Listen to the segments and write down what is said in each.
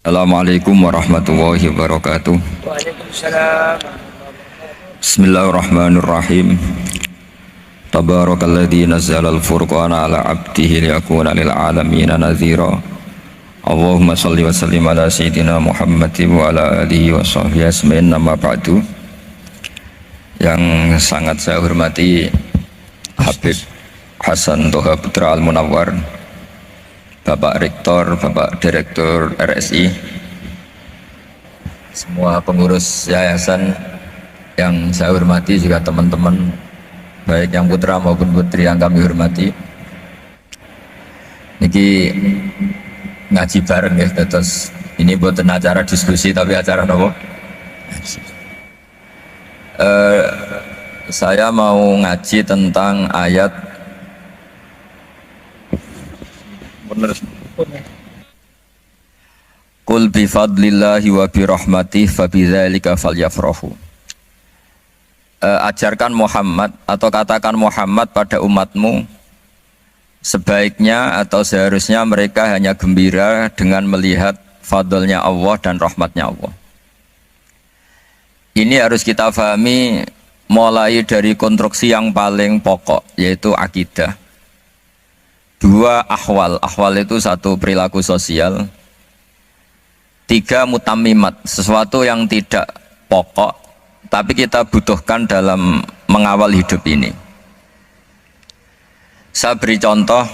Assalamualaikum warahmatullahi wabarakatuh. Waalaikumsalam. Bismillahirrahmanirrahim. Tabarakalladzi nazzala al-furqana ala 'abdihi liyakuna lil 'alamin nadhira. Allahumma shalli wa sallim ala sayyidina Muhammad wa ala alihi wa sahbihi ajmain. Amma ba'du. Yang sangat saya hormati Habib Hasan Toha Putra Al-Munawwar, Bapak Rektor, Bapak Direktur RSI, semua pengurus yayasan yang saya hormati, juga teman-teman baik yang putra maupun putri yang kami hormati. Niki ngaji bareng ya, terus ini bukan acara diskusi tapi acara nopo. Saya mau ngaji tentang ayat Qul bi fadlillahi wa bi rahmatihi fa bidzalika falyafrahu. Ajarkan Muhammad atau katakan Muhammad pada umatmu, sebaiknya atau seharusnya mereka hanya gembira dengan melihat fadlnya Allah dan rahmatnya Allah. Ini harus kita pahami mulai dari konstruksi yang paling pokok, yaitu akidah. Dua, ahwal. Ahwal itu satu, perilaku sosial. Tiga, mutammimat, sesuatu yang tidak pokok tapi kita butuhkan dalam mengawal hidup ini. Saya beri contoh,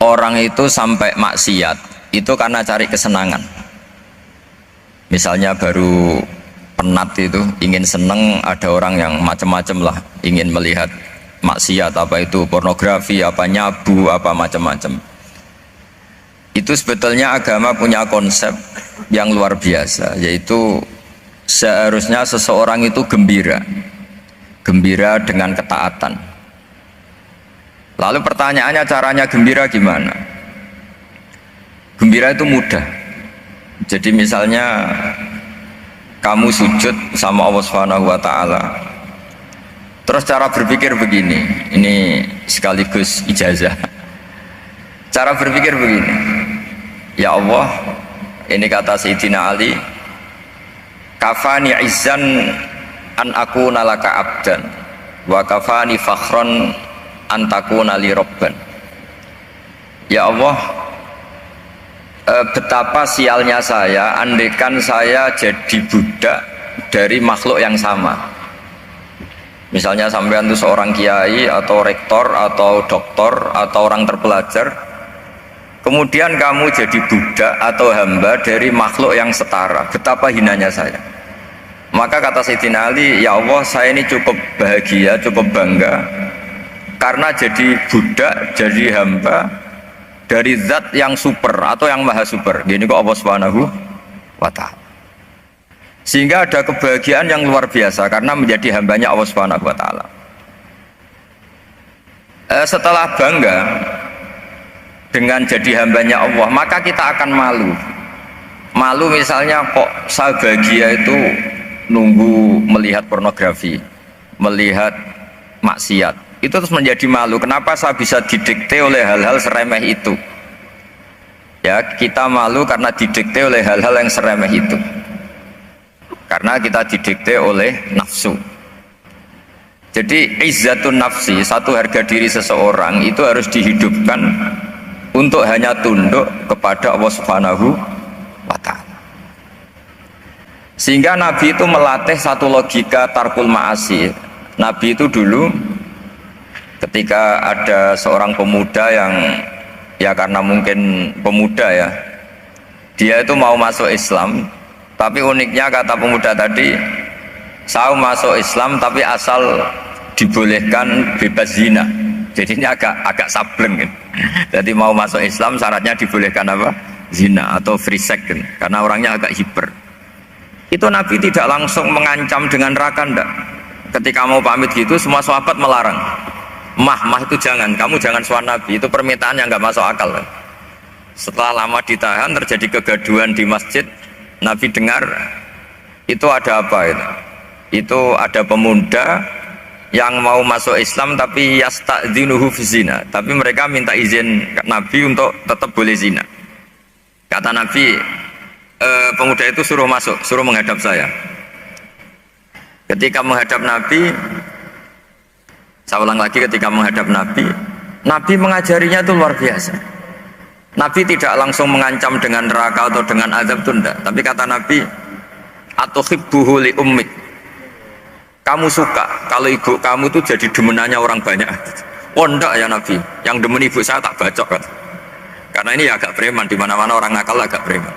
orang itu sampai maksiat itu karena cari kesenangan. Misalnya baru penat itu, ingin seneng, ada orang yang macam-macam lah, ingin melihat maksiat, apa itu pornografi, apa nyabu, apa macam-macam. Itu sebetulnya agama punya konsep yang luar biasa, yaitu seharusnya seseorang itu gembira dengan ketaatan. Lalu pertanyaannya, caranya gembira gimana? Gembira itu mudah. Jadi misalnya kamu sujud sama Allah Subhanahu wa taala. Terus cara berpikir begini, ini sekaligus ijazah. Cara berpikir begini, ya Allah, ini kata Sayyidina Ali, kafani izzan an akuna laka abdan wa kafani fakhron an takuna li robban. Ya Allah, betapa sialnya saya andaikan saya jadi budak dari makhluk yang sama. Misalnya sampean itu seorang kiai atau rektor atau doktor atau orang terpelajar, kemudian kamu jadi budak atau hamba dari makhluk yang setara, betapa hinanya saya. Maka kata Sayyidina Ali, ya Allah, saya ini cukup bahagia, cukup bangga karena jadi budak, jadi hamba dari zat yang super atau yang maha super. Gini kok Allah Subhanahu wa ta'ala. Sehingga ada kebahagiaan yang luar biasa karena menjadi hambanya Allah Subhanahu wa ta'ala. Setelah bangga dengan jadi hambanya Allah, maka kita akan malu. Malu misalnya, kok saya bahagia itu nunggu melihat pornografi, melihat maksiat. Itu terus menjadi malu. Kenapa saya bisa didikte oleh hal-hal seremeh itu? Ya, kita malu karena didikte oleh hal-hal yang seremeh itu. Karena kita didikte oleh nafsu. Jadi izzatun nafsi, satu harga diri seseorang itu harus dihidupkan untuk hanya tunduk kepada Allah Subhanahu wa ta'ala. Sehingga Nabi itu melatih satu logika tarkul ma'asi. Nabi itu dulu ketika ada seorang pemuda yang, ya karena mungkin pemuda ya, dia itu mau masuk Islam. Tapi uniknya kata pemuda tadi, saya masuk Islam tapi asal dibolehkan bebas zina. Jadi ini agak sableng kan. Jadi mau masuk Islam syaratnya dibolehkan apa? Zina atau free sex kan. Karena orangnya agak hiper. Itu Nabi tidak langsung mengancam dengan neraka, enggak. Ketika mau pamit gitu, semua sahabat melarang. Mah itu jangan, kamu jangan suan Nabi. Itu permintaan yang enggak masuk akal kan. Setelah lama ditahan, terjadi kegaduhan di masjid. Nabi dengar itu ada apa itu? Itu ada pemuda yang mau masuk Islam tapi yasta'dzinuhu fi zina, tapi mereka minta izin Nabi untuk tetap boleh zina. Kata Nabi, pemuda itu suruh masuk, suruh menghadap saya. Ketika menghadap Nabi, saya ulang lagi, ketika menghadap Nabi, Nabi mengajarinya itu luar biasa. Nabi tidak langsung mengancam dengan neraka atau dengan azab, itu enggak. Tapi kata Nabi, atuhibbuhu li ummik. Kamu suka kalau ibu kamu itu jadi demenannya orang banyak. Oh enggak ya Nabi, yang demen ibu saya tak bacok kan. Karena ini agak preman, di mana-mana orang nakal agak preman.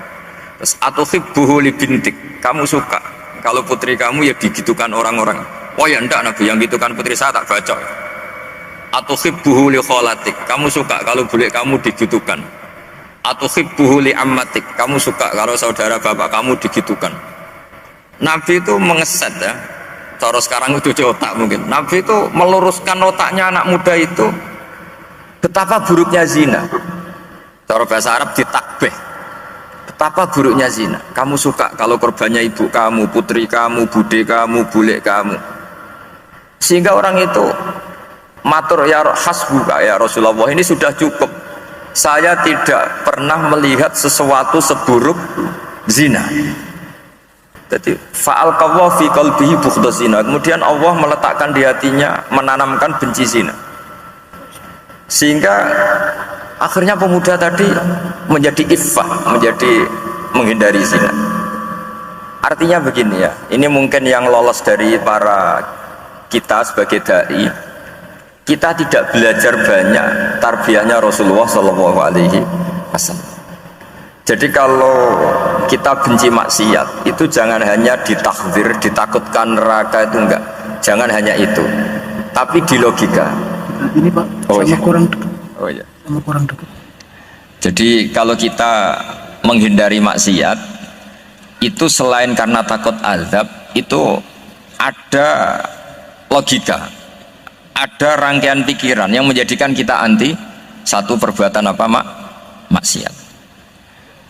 Terus atuhibbuhu li bintik. Kamu suka kalau putri kamu ya digitukan orang-orang. Oh ya enggak Nabi, yang gitukan putri saya tak bacok. Atuhibbuhu li kholatik. Kamu suka kalau bule kamu digitukan. Atuhibbuhu li ammatik. Kamu suka kalau saudara bapak kamu digitukan. Nabi itu mengeset ya. Cara sekarang itu otak mungkin. Nabi itu meluruskan otaknya anak muda itu betapa buruknya zina. Cara bahasa Arab ditakbih. Betapa buruknya zina. Kamu suka kalau korbannya ibu kamu, putri kamu, bude kamu, bule kamu. Sehingga orang itu matur ya hasbuka ya Rasulullah, ini sudah cukup. Saya tidak pernah melihat sesuatu seburuk zina. Jadi fa'al qawwa fi qalbihi bughdha zina. Kemudian Allah meletakkan di hatinya, menanamkan benci zina. Sehingga akhirnya pemuda tadi menjadi iffah, menjadi menghindari zina. Artinya begini ya, ini mungkin yang lolos dari para kita sebagai dai, kita tidak belajar banyak tarbiyahnya Rasulullah SAW. Jadi kalau kita benci maksiat itu jangan hanya ditakdir, ditakutkan neraka, itu enggak. Jangan hanya itu, tapi di logika. Ini Pak, oh, sama iya. kurang dekat. Oh iya. Sama kurang dekat. Jadi kalau kita menghindari maksiat itu selain karena takut azab, itu ada logika, ada rangkaian pikiran yang menjadikan kita anti satu perbuatan apa maksiat.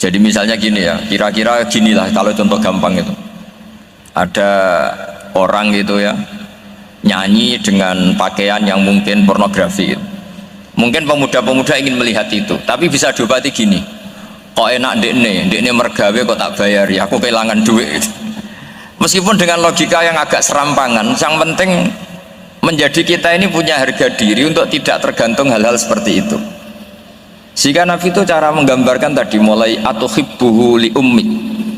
Jadi misalnya gini ya, kira-kira ginilah kalau contoh gampang itu. Ada orang gitu ya, nyanyi dengan pakaian yang mungkin pornografi gitu. Mungkin pemuda-pemuda ingin melihat itu, tapi bisa diobati gini. Kok enak dekne mergawe kok tak bayari, aku kehilangan duit. Meskipun dengan logika yang agak serampangan, yang penting menjadi kita ini punya harga diri untuk tidak tergantung hal-hal seperti itu. Sehingga Nabi itu cara menggambarkan tadi mulai atuhibbuhu li ummik.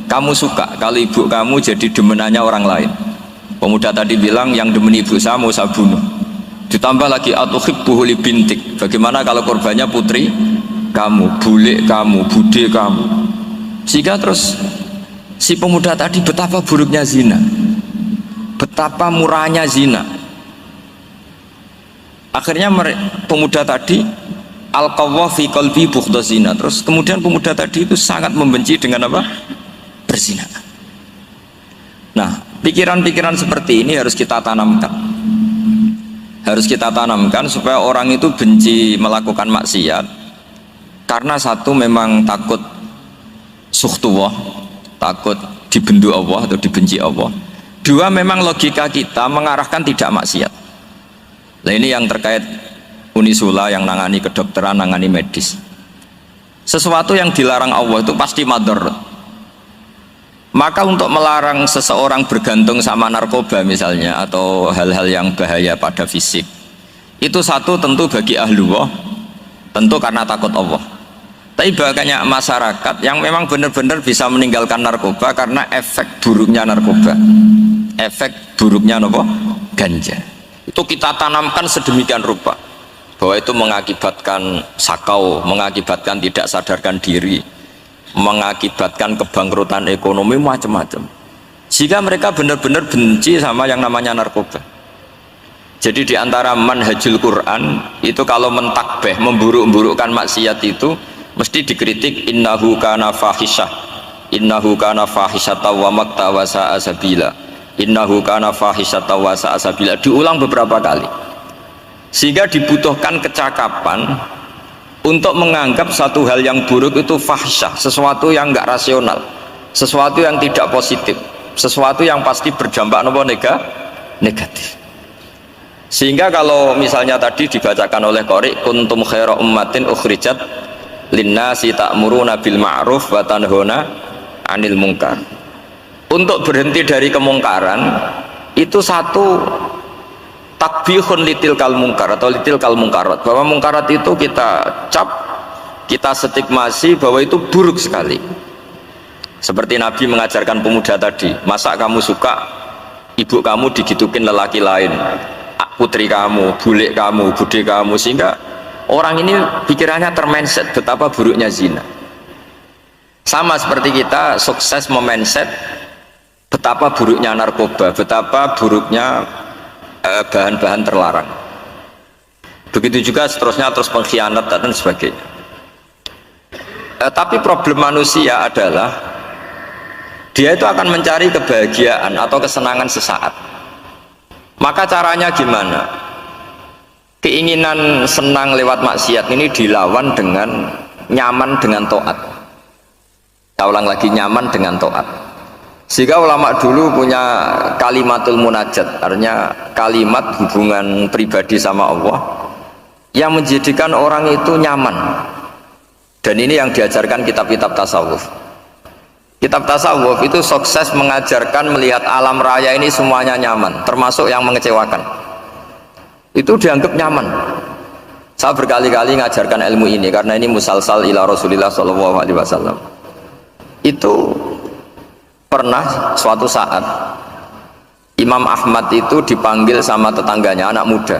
Kamu suka kalau ibu kamu jadi demenannya orang lain. Pemuda tadi bilang yang demen ibu saya mau saya bunuh. Ditambah lagi atuhibbuhu li bintik. Bagaimana kalau korbannya putri kamu, bule kamu, bude kamu. Sehingga terus si pemuda tadi betapa buruknya zina, betapa murahnya zina. Akhirnya pemuda tadi al-qawwa fi qalbi bughdha zina. Terus kemudian pemuda tadi itu sangat membenci dengan apa? Berzina. Nah, pikiran-pikiran seperti ini harus kita tanamkan. Harus kita tanamkan supaya orang itu benci melakukan maksiat. Karena satu memang takut sukhtuwah, takut dibendu Allah atau dibenci Allah. Dua, memang logika kita mengarahkan tidak maksiat. Nah, ini yang terkait Unisula yang nangani kedokteran, nangani medis. Sesuatu yang dilarang Allah itu pasti madarat. Maka untuk melarang seseorang bergantung sama narkoba misalnya, atau hal-hal yang bahaya pada fisik, itu satu tentu bagi ahlullah, tentu karena takut Allah. Tapi banyak masyarakat yang memang benar-benar bisa meninggalkan narkoba karena efek buruknya narkoba, efek buruknya ganja. Itu kita tanamkan sedemikian rupa bahwa itu mengakibatkan sakau, mengakibatkan tidak sadarkan diri, mengakibatkan kebangkrutan ekonomi, macam-macam. Sehingga mereka benar-benar benci sama yang namanya narkoba. Jadi di antara manhajul Quran itu kalau mentakbih, memburuk-burukkan maksiat itu mesti dikritik, innahu kana fahisyah, innahu kana fahisyata wa maqta wa sa'a sabila, innahu kana fahisyata wa sa'a sabila, diulang beberapa kali. Sehingga dibutuhkan kecakapan untuk menganggap satu hal yang buruk itu fahsyah, sesuatu yang enggak rasional, sesuatu yang tidak positif, sesuatu yang pasti berdampak negatif. Sehingga kalau misalnya tadi dibacakan oleh Qori, kuntum khaira ummatin ukhrijat linnasi ta'muruna bil ma'ruf wa tanhauna 'anil munkar. Untuk berhenti dari kemungkaran itu satu takbihun litilkal mungkar atau litilkal mungkarat, bahwa mungkarat itu kita cap, kita stigmasi bahwa itu buruk sekali. Seperti Nabi mengajarkan pemuda tadi, masa kamu suka ibu kamu digitukin lelaki lain, putri kamu, bulik kamu, bude kamu, sehingga orang ini pikirannya termindset betapa buruknya zina. Sama seperti kita sukses memindset betapa buruknya narkoba, betapa buruknya bahan-bahan terlarang. Begitu juga seterusnya, terus pengkhianat dan sebagainya. Tapi problem manusia adalah dia itu akan mencari kebahagiaan atau kesenangan sesaat. Maka caranya gimana? Keinginan senang lewat maksiat ini dilawan dengan nyaman dengan taat. Saya ulang lagi, nyaman dengan taat. Sehingga ulama dulu punya kalimatul munajat, artinya kalimat hubungan pribadi sama Allah yang menjadikan orang itu nyaman. Dan ini yang diajarkan kitab-kitab tasawuf. Kitab tasawuf itu sukses mengajarkan melihat alam raya ini semuanya nyaman, termasuk yang mengecewakan. Itu dianggap nyaman. Saya berkali-kali mengajarkan ilmu ini karena ini musalsal ila Rasulillah SAW. Itu pernah suatu saat Imam Ahmad itu dipanggil sama tetangganya, anak muda.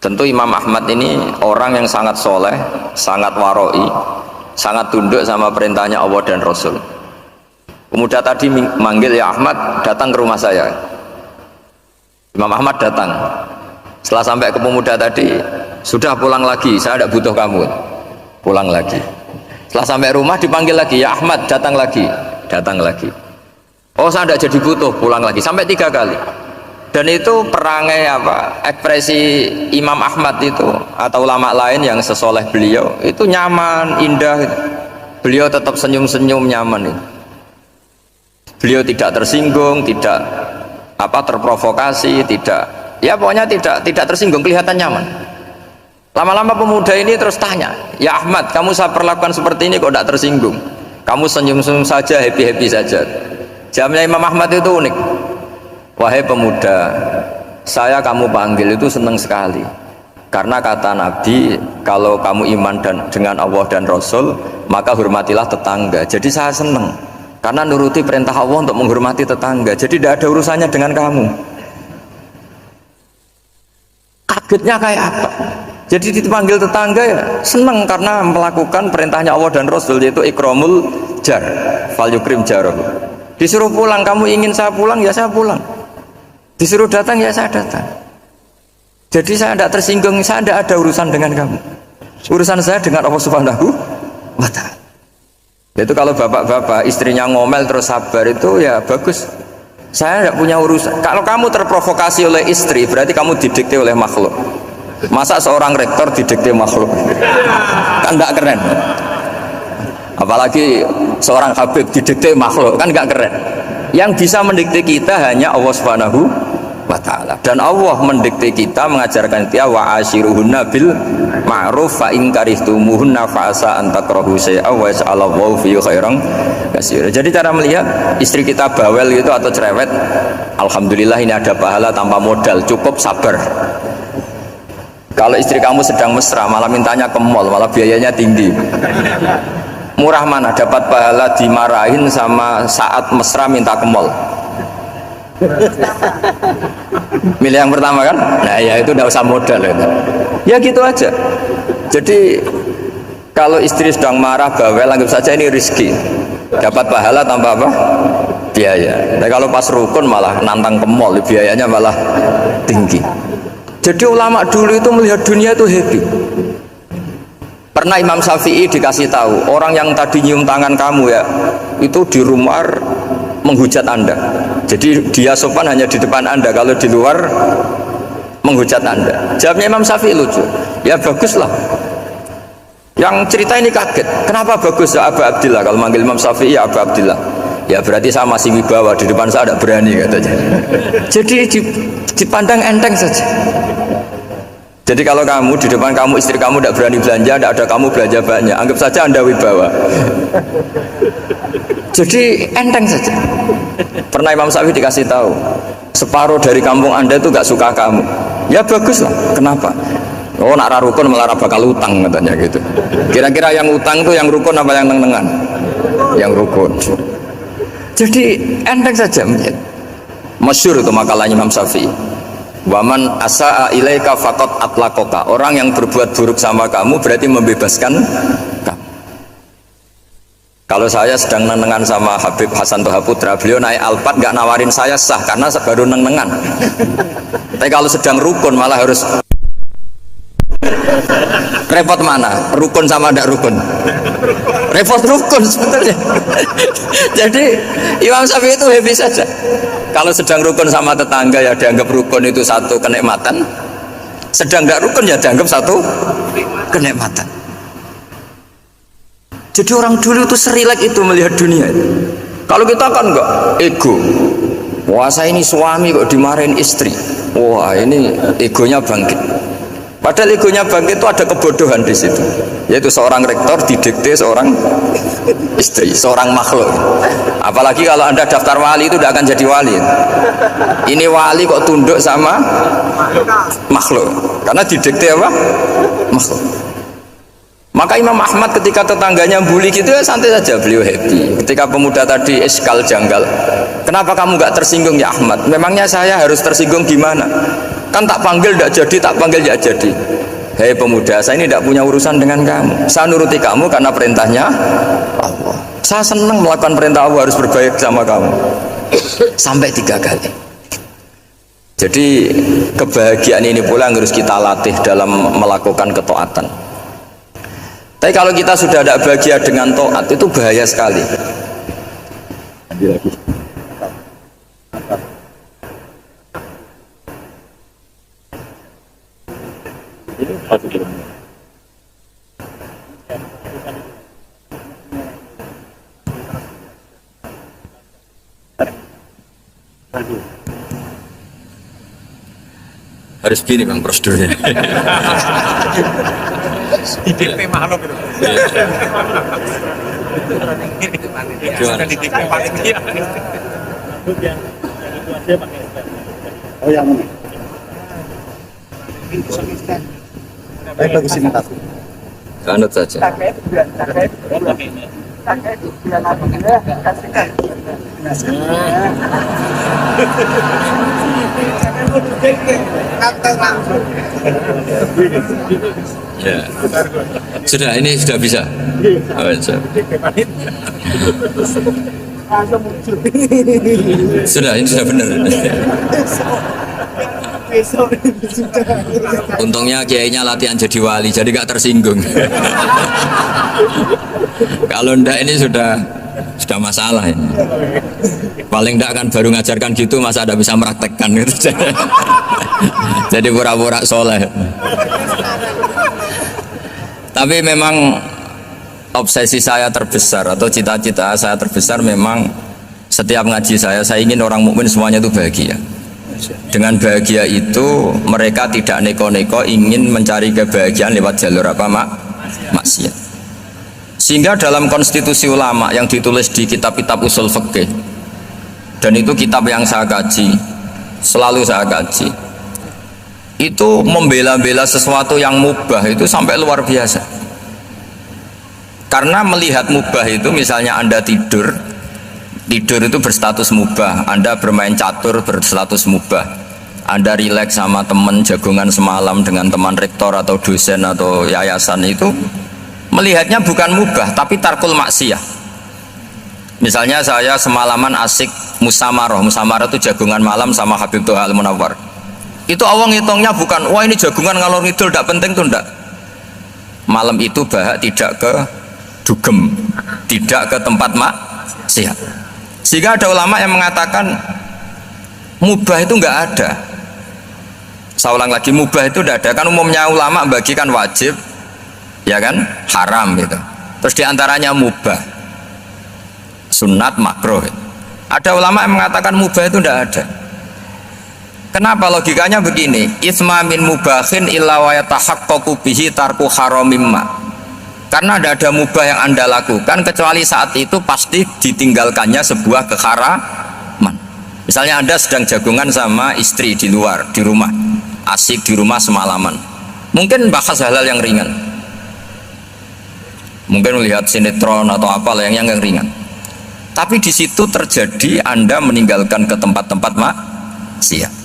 Tentu Imam Ahmad ini orang yang sangat soleh, sangat waroi, sangat tunduk sama perintahnya Allah dan Rasul. Pemuda tadi manggil, ya Ahmad, datang ke rumah saya. Imam Ahmad datang. Setelah sampai ke pemuda tadi, sudah pulang lagi, saya tidak butuh kamu. Pulang lagi. Setelah sampai rumah dipanggil lagi, ya Ahmad, datang lagi. Datang lagi. Oh, saya tidak jadi butuh, pulang lagi. Sampai 3 kali. Dan itu perangai apa? Ekspresi Imam Ahmad itu atau ulama lain yang sesoleh beliau itu nyaman, indah. Beliau tetap senyum-senyum nyaman itu. Beliau tidak tersinggung, tidak terprovokasi, tidak, ya pokoknya tidak tersinggung, kelihatan nyaman. Lama-lama pemuda ini terus tanya, ya Ahmad, kamu saya perlakukan seperti ini kok tidak tersinggung? Kamu senyum-senyum saja, happy-happy saja. Jawabnya Imam Ahmad itu unik. Wahai pemuda, saya kamu panggil itu senang sekali. Karena kata Nabi, kalau kamu iman dengan Allah dan Rasul, maka hormatilah tetangga. Jadi saya senang. Karena nuruti perintah Allah untuk menghormati tetangga. Jadi tidak ada urusannya dengan kamu. Kagetnya kayak apa? Jadi dipanggil tetangga ya senang karena melakukan perintahnya Allah dan Rasul, yaitu ikramul jar, fal yukrim jarahu. Disuruh pulang, kamu ingin saya pulang, ya saya pulang. Disuruh datang, ya saya datang. Jadi saya tidak tersinggung, saya tidak ada urusan dengan kamu. Urusan saya dengan Allah Subhanahu wa Ta'ala. Itu kalau bapak-bapak istrinya ngomel terus sabar itu ya bagus. Saya tidak punya urusan. Kalau kamu terprovokasi oleh istri, berarti kamu didikte oleh makhluk. Masa seorang rektor didikte makhluk? Kan tidak keren. Apalagi seorang habib didikte makhluk, kan nggak keren. Yang bisa mendikte kita hanya Allah Subhanahu wa Ta'ala. Dan Allah mendikte kita, mengajarkan kita wa ashiruhunna bil ma'ruf fa in karihtumuhunna fa asa an takrahu syai'an wa yaj'alallahu fi khairan katsira. Jadi cara melihat istri kita bawel gitu atau cerewet, alhamdulillah ini ada pahala tanpa modal, cukup sabar. Kalau istri kamu sedang mesra malah mintanya ke mall, malah biayanya tinggi. Murah mana dapat pahala dimarahin sama saat mesra minta ke mall? Milih yang pertama kan? Nah ya itu tidak usah modal itu. Ya gitu aja. Jadi kalau istri sedang marah bawel, anggap saja ini rezeki, dapat pahala tanpa apa? Biaya. Tapi kalau pas rukun malah nantang ke mall, biayanya malah tinggi. Jadi ulama dulu itu melihat dunia itu happy. Pernah Imam Syafi'i dikasih tahu, orang yang tadi nyium tangan kamu ya, itu di rumah menghujat Anda. Jadi dia sopan hanya di depan Anda, kalau di luar menghujat Anda. Jawabnya Imam Syafi'i lucu. Ya baguslah. Yang cerita ini kaget. Kenapa bagus ya Aba Abdillah? Kalau manggil Imam Syafi'i ya Aba Abdillah. Ya berarti saya masih wibawa, di depan saya tidak berani katanya. Jadi dipandang enteng saja. Jadi kalau kamu di depan kamu istri kamu tidak berani belanja, tidak ada kamu belanja banyak, anggap saja Anda wibawa. Jadi enteng saja. Pernah Imam Syafi'i dikasih tahu, separuh dari kampung Anda itu gak suka kamu. Ya bagus lah. Kenapa? Oh nak rukun malah bakal utang katanya gitu. Kira-kira yang utang itu yang rukun apa yang neng-nengan? Yang rukun. Jadi enteng saja. Masyhur itu makalahnya Imam Syafi'i. Waman asa'a ilaika faqad atlaqaka. Orang yang berbuat buruk sama kamu berarti membebaskan kamu. Kalau saya sedang nenengan sama Habib Hasan Toha Putra, beliau naik Alphard nggak nawarin saya sah karena baru nenengan. Tapi kalau sedang rukun malah harus repot mana? Rukun sama tidak rukun? Repot rukun sebetulnya. Jadi Imam Syafi'i itu happy saja. Kalau sedang rukun sama tetangga ya dianggap rukun itu satu kenikmatan. Sedang tidak rukun ya dianggap satu kenikmatan. Jadi orang dulu itu serilek itu melihat dunia. Kalau kita kan enggak, ego. Wah saya ini suami kok dimarahin istri. Wah ini egonya bangkit. Padahal egonya bangkit itu ada kebodohan di situ. Yaitu seorang rektor didikte seorang istri, seorang makhluk. Apalagi kalau Anda daftar wali itu tidak akan jadi wali. Ini wali kok tunduk sama makhluk. Karena didikte apa? Makhluk. Maka Imam Ahmad ketika tetangganya bully gitu ya santai saja, beliau happy. Ketika pemuda tadi iskal janggal, kenapa kamu nggak tersinggung ya Ahmad? Memangnya saya harus tersinggung gimana? Kan tak panggil tidak jadi, tak panggil tidak jadi. Hei pemuda, saya ini tidak punya urusan dengan kamu. Saya nuruti kamu karena perintahnya Allah. Saya senang melakukan perintah Allah, harus berbaik sama kamu. Sampai 3 kali. Jadi kebahagiaan ini pula yang harus kita latih dalam melakukan ketaatan. Tapi kalau kita sudah tidak bahagia dengan taat itu bahaya sekali. Harus gini bang prosedurnya. Di DP makhluk itu. Sudah di DP panitia. Oh yang ini. Baik bagus ini tas. Anut saja. Ya. Sudah, ini sudah bisa. Oh, sudah, ini sudah benar. Untungnya kiainya latihan jadi wali, jadi gak tersinggung. Kalau ndak ini sudah masalah ini. Paling ndak kan baru ngajarkan gitu, masa ada bisa meraktekkan gitu. Jadi pura-pura soleh. Tapi memang obsesi saya terbesar atau cita-cita saya terbesar memang setiap ngaji saya ingin orang mukmin semuanya itu bahagia. Dengan bahagia itu mereka tidak neko-neko ingin mencari kebahagiaan lewat jalur apa maksiat. Sehingga dalam konstitusi ulama yang ditulis di kitab-kitab usul fikih, dan itu kitab yang saya kaji, selalu saya kaji, itu membela-bela sesuatu yang mubah itu sampai luar biasa. Karena melihat mubah itu, misalnya Anda tidur itu berstatus mubah, Anda bermain catur berstatus mubah, Anda rileks sama teman jagongan semalam dengan teman rektor atau dosen atau yayasan, itu melihatnya bukan mubah tapi tarkul maksiyah. Misalnya saya semalaman asik musamarah itu jagongan malam sama Habib Toha Al-Munawwar, itu Allah ngitungnya bukan wah ini jagongan ngalor ngidul tidak penting tuh, enggak. Malam itu bahak tidak ke dugem, tidak ke tempat maksiat. Sehingga ada ulama yang mengatakan mubah itu enggak ada. Saya ulang lagi, mubah itu tidak ada. Kan umumnya ulama bagikan wajib, ya kan, haram gitu. Terus diantaranya mubah, sunat, makruh. Ada ulama yang mengatakan mubah itu tidak ada. Kenapa logikanya begini? Isma min mubahin illa wa yatahaqqaqu bihi tarku haramimma. Karena tidak ada mubah yang Anda lakukan kecuali saat itu pasti ditinggalkannya sebuah keharaman. Misalnya Anda sedang jagungan sama istri di luar, di rumah, asik di rumah semalaman. Mungkin bahas hal-hal yang ringan. Mungkin melihat sinetron atau apa yang ringan. Tapi di situ terjadi Anda meninggalkan ke tempat-tempat maksiat.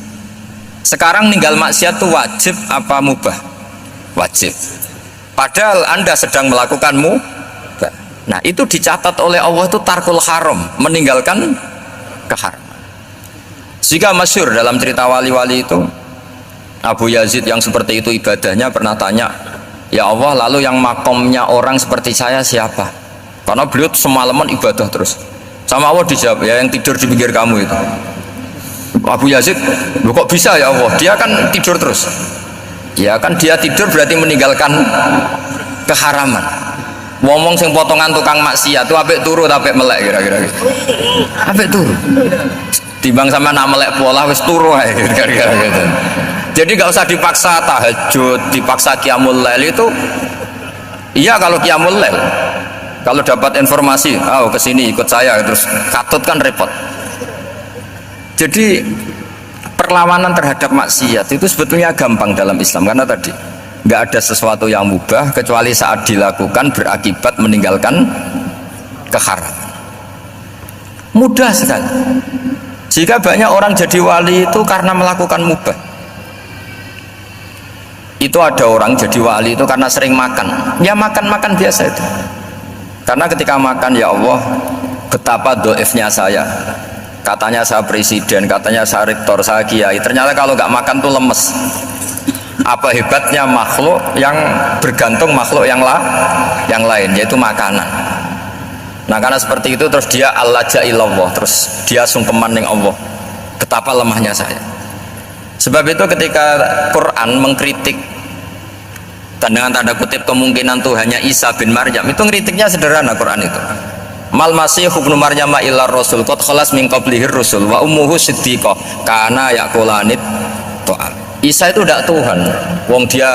Sekarang ninggal maksiat itu wajib apa mubah? Wajib. Padahal Anda sedang melakukan mubah. Nah, itu dicatat oleh Allah itu tarkul haram, meninggalkan keharaman. Jika masyhur dalam cerita wali-wali itu, Abu Yazid yang seperti itu ibadahnya pernah tanya, ya Allah, lalu yang makomnya orang seperti saya siapa? Karena beliau semalaman ibadah terus. Sama Allah dijawab, ya yang tidur di pinggir kamu itu. Abu Yazid, loh kok bisa ya Allah? Dia kan tidur terus. Ya kan dia tidur berarti meninggalkan keharaman. Ngomong sing potongan tukang maksiat itu apik turu apik melek kira-kira gitu. Apik turu. Timbang sama nak melek pola wis turu ae kira-kira gitu. Jadi gak usah dipaksa tahajud, dipaksa qiyamul lail itu. Iya kalau qiyamul lail. Kalau dapat informasi, kesini ikut saya, terus katut kan repot. Jadi perlawanan terhadap maksiat itu sebetulnya gampang dalam Islam, karena tadi nggak ada sesuatu yang mubah kecuali saat dilakukan berakibat meninggalkan keharaman. Mudah sekali. Jika banyak orang jadi wali itu karena melakukan mubah. Itu ada orang jadi wali itu karena sering makan. Ya makan biasa itu. Karena ketika makan, ya Allah, betapa doifnya saya. Katanya saya presiden, katanya saya rektor, saya kiai. Ternyata kalau nggak makan tuh lemes. Apa hebatnya makhluk yang bergantung makhluk yang lain, yaitu makanan. Nah karena seperti itu terus dia al-laja'illallah, terus dia sungkeman dengan Allah. Betapa lemahnya saya. Sebab itu ketika Quran mengkritik dan dengan tanda kutip kemungkinan Tuhannya Isa bin Maryam, itu ngeritiknya sederhana. Quran itu mal masih ibnu Maryam illa rasul qad khalas min qablihi rusul wa ummuhu siddiqah kana yaqulanit ta'am. Isa itu tidak Tuhan, wong dia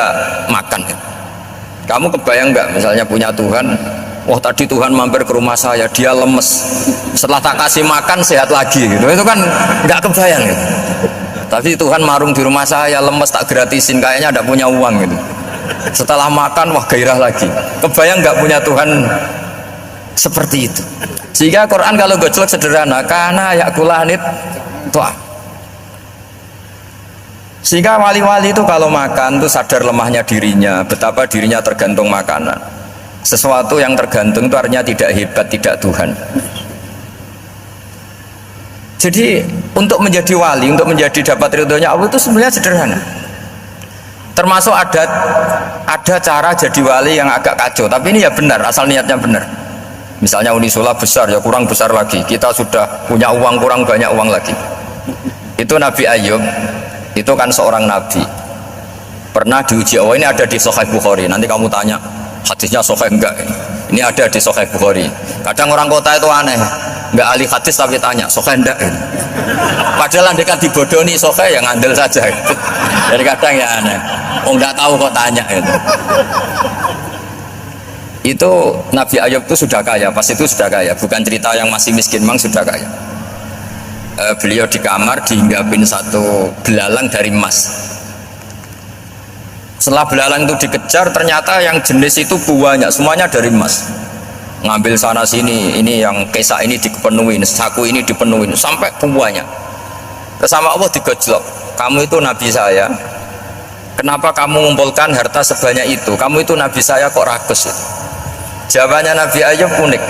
makan. Kamu kebayang nggak misalnya punya Tuhan, wah tadi Tuhan mampir ke rumah saya, dia lemes, setelah tak kasih makan sehat lagi gitu. Itu kan nggak kebayang gitu. Tapi Tuhan marung di rumah saya, lemes tak gratisin, kayaknya tidak punya uang gitu. Setelah makan, wah gairah lagi. Kebayang nggak punya Tuhan seperti itu. Sehingga Quran kalau gojlok sederhana, karena yakulanit tuah. Sehingga wali-wali itu kalau makan itu sadar lemahnya dirinya, betapa dirinya tergantung makanan. Sesuatu yang tergantung itu artinya tidak hebat, tidak Tuhan. Jadi untuk menjadi wali, untuk menjadi dapat ridhonya Allah itu sebenarnya sederhana. Termasuk ada cara jadi wali yang agak kacau, tapi ini ya benar, asal niatnya benar. Misalnya Unisula besar, ya kurang besar lagi. Kita sudah punya uang, kurang banyak uang lagi. Itu Nabi Ayub, itu kan seorang nabi. Pernah diuji Allah, ini ada di Sahih Bukhari. Nanti kamu tanya, hadisnya sahih enggak? Ini ada di Sahih Bukhari. Kadang orang kota itu aneh, enggak ahli hadis tapi tanya, sahih enggak? Padahal dekat dibodohi sahih, yang ngandel saja. Jadi kadang ya aneh. Enggak tahu kok tanya itu. Itu Nabi Ayub itu sudah kaya, pas itu sudah kaya, bukan cerita yang masih miskin, memang sudah kaya. Beliau di kamar dihinggapin satu belalang dari emas. Setelah belalang itu dikejar, ternyata yang jenis itu banyak, semuanya dari emas. Ngambil sana sini, ini yang kesak ini dipenuhin, saku ini dipenuhin, sampai banyak. Bersama Allah digojlok, kamu itu nabi saya, kenapa kamu mengumpulkan harta sebanyak itu? Kamu itu nabi saya kok rakus? Jawabannya Nabi Ayub unik.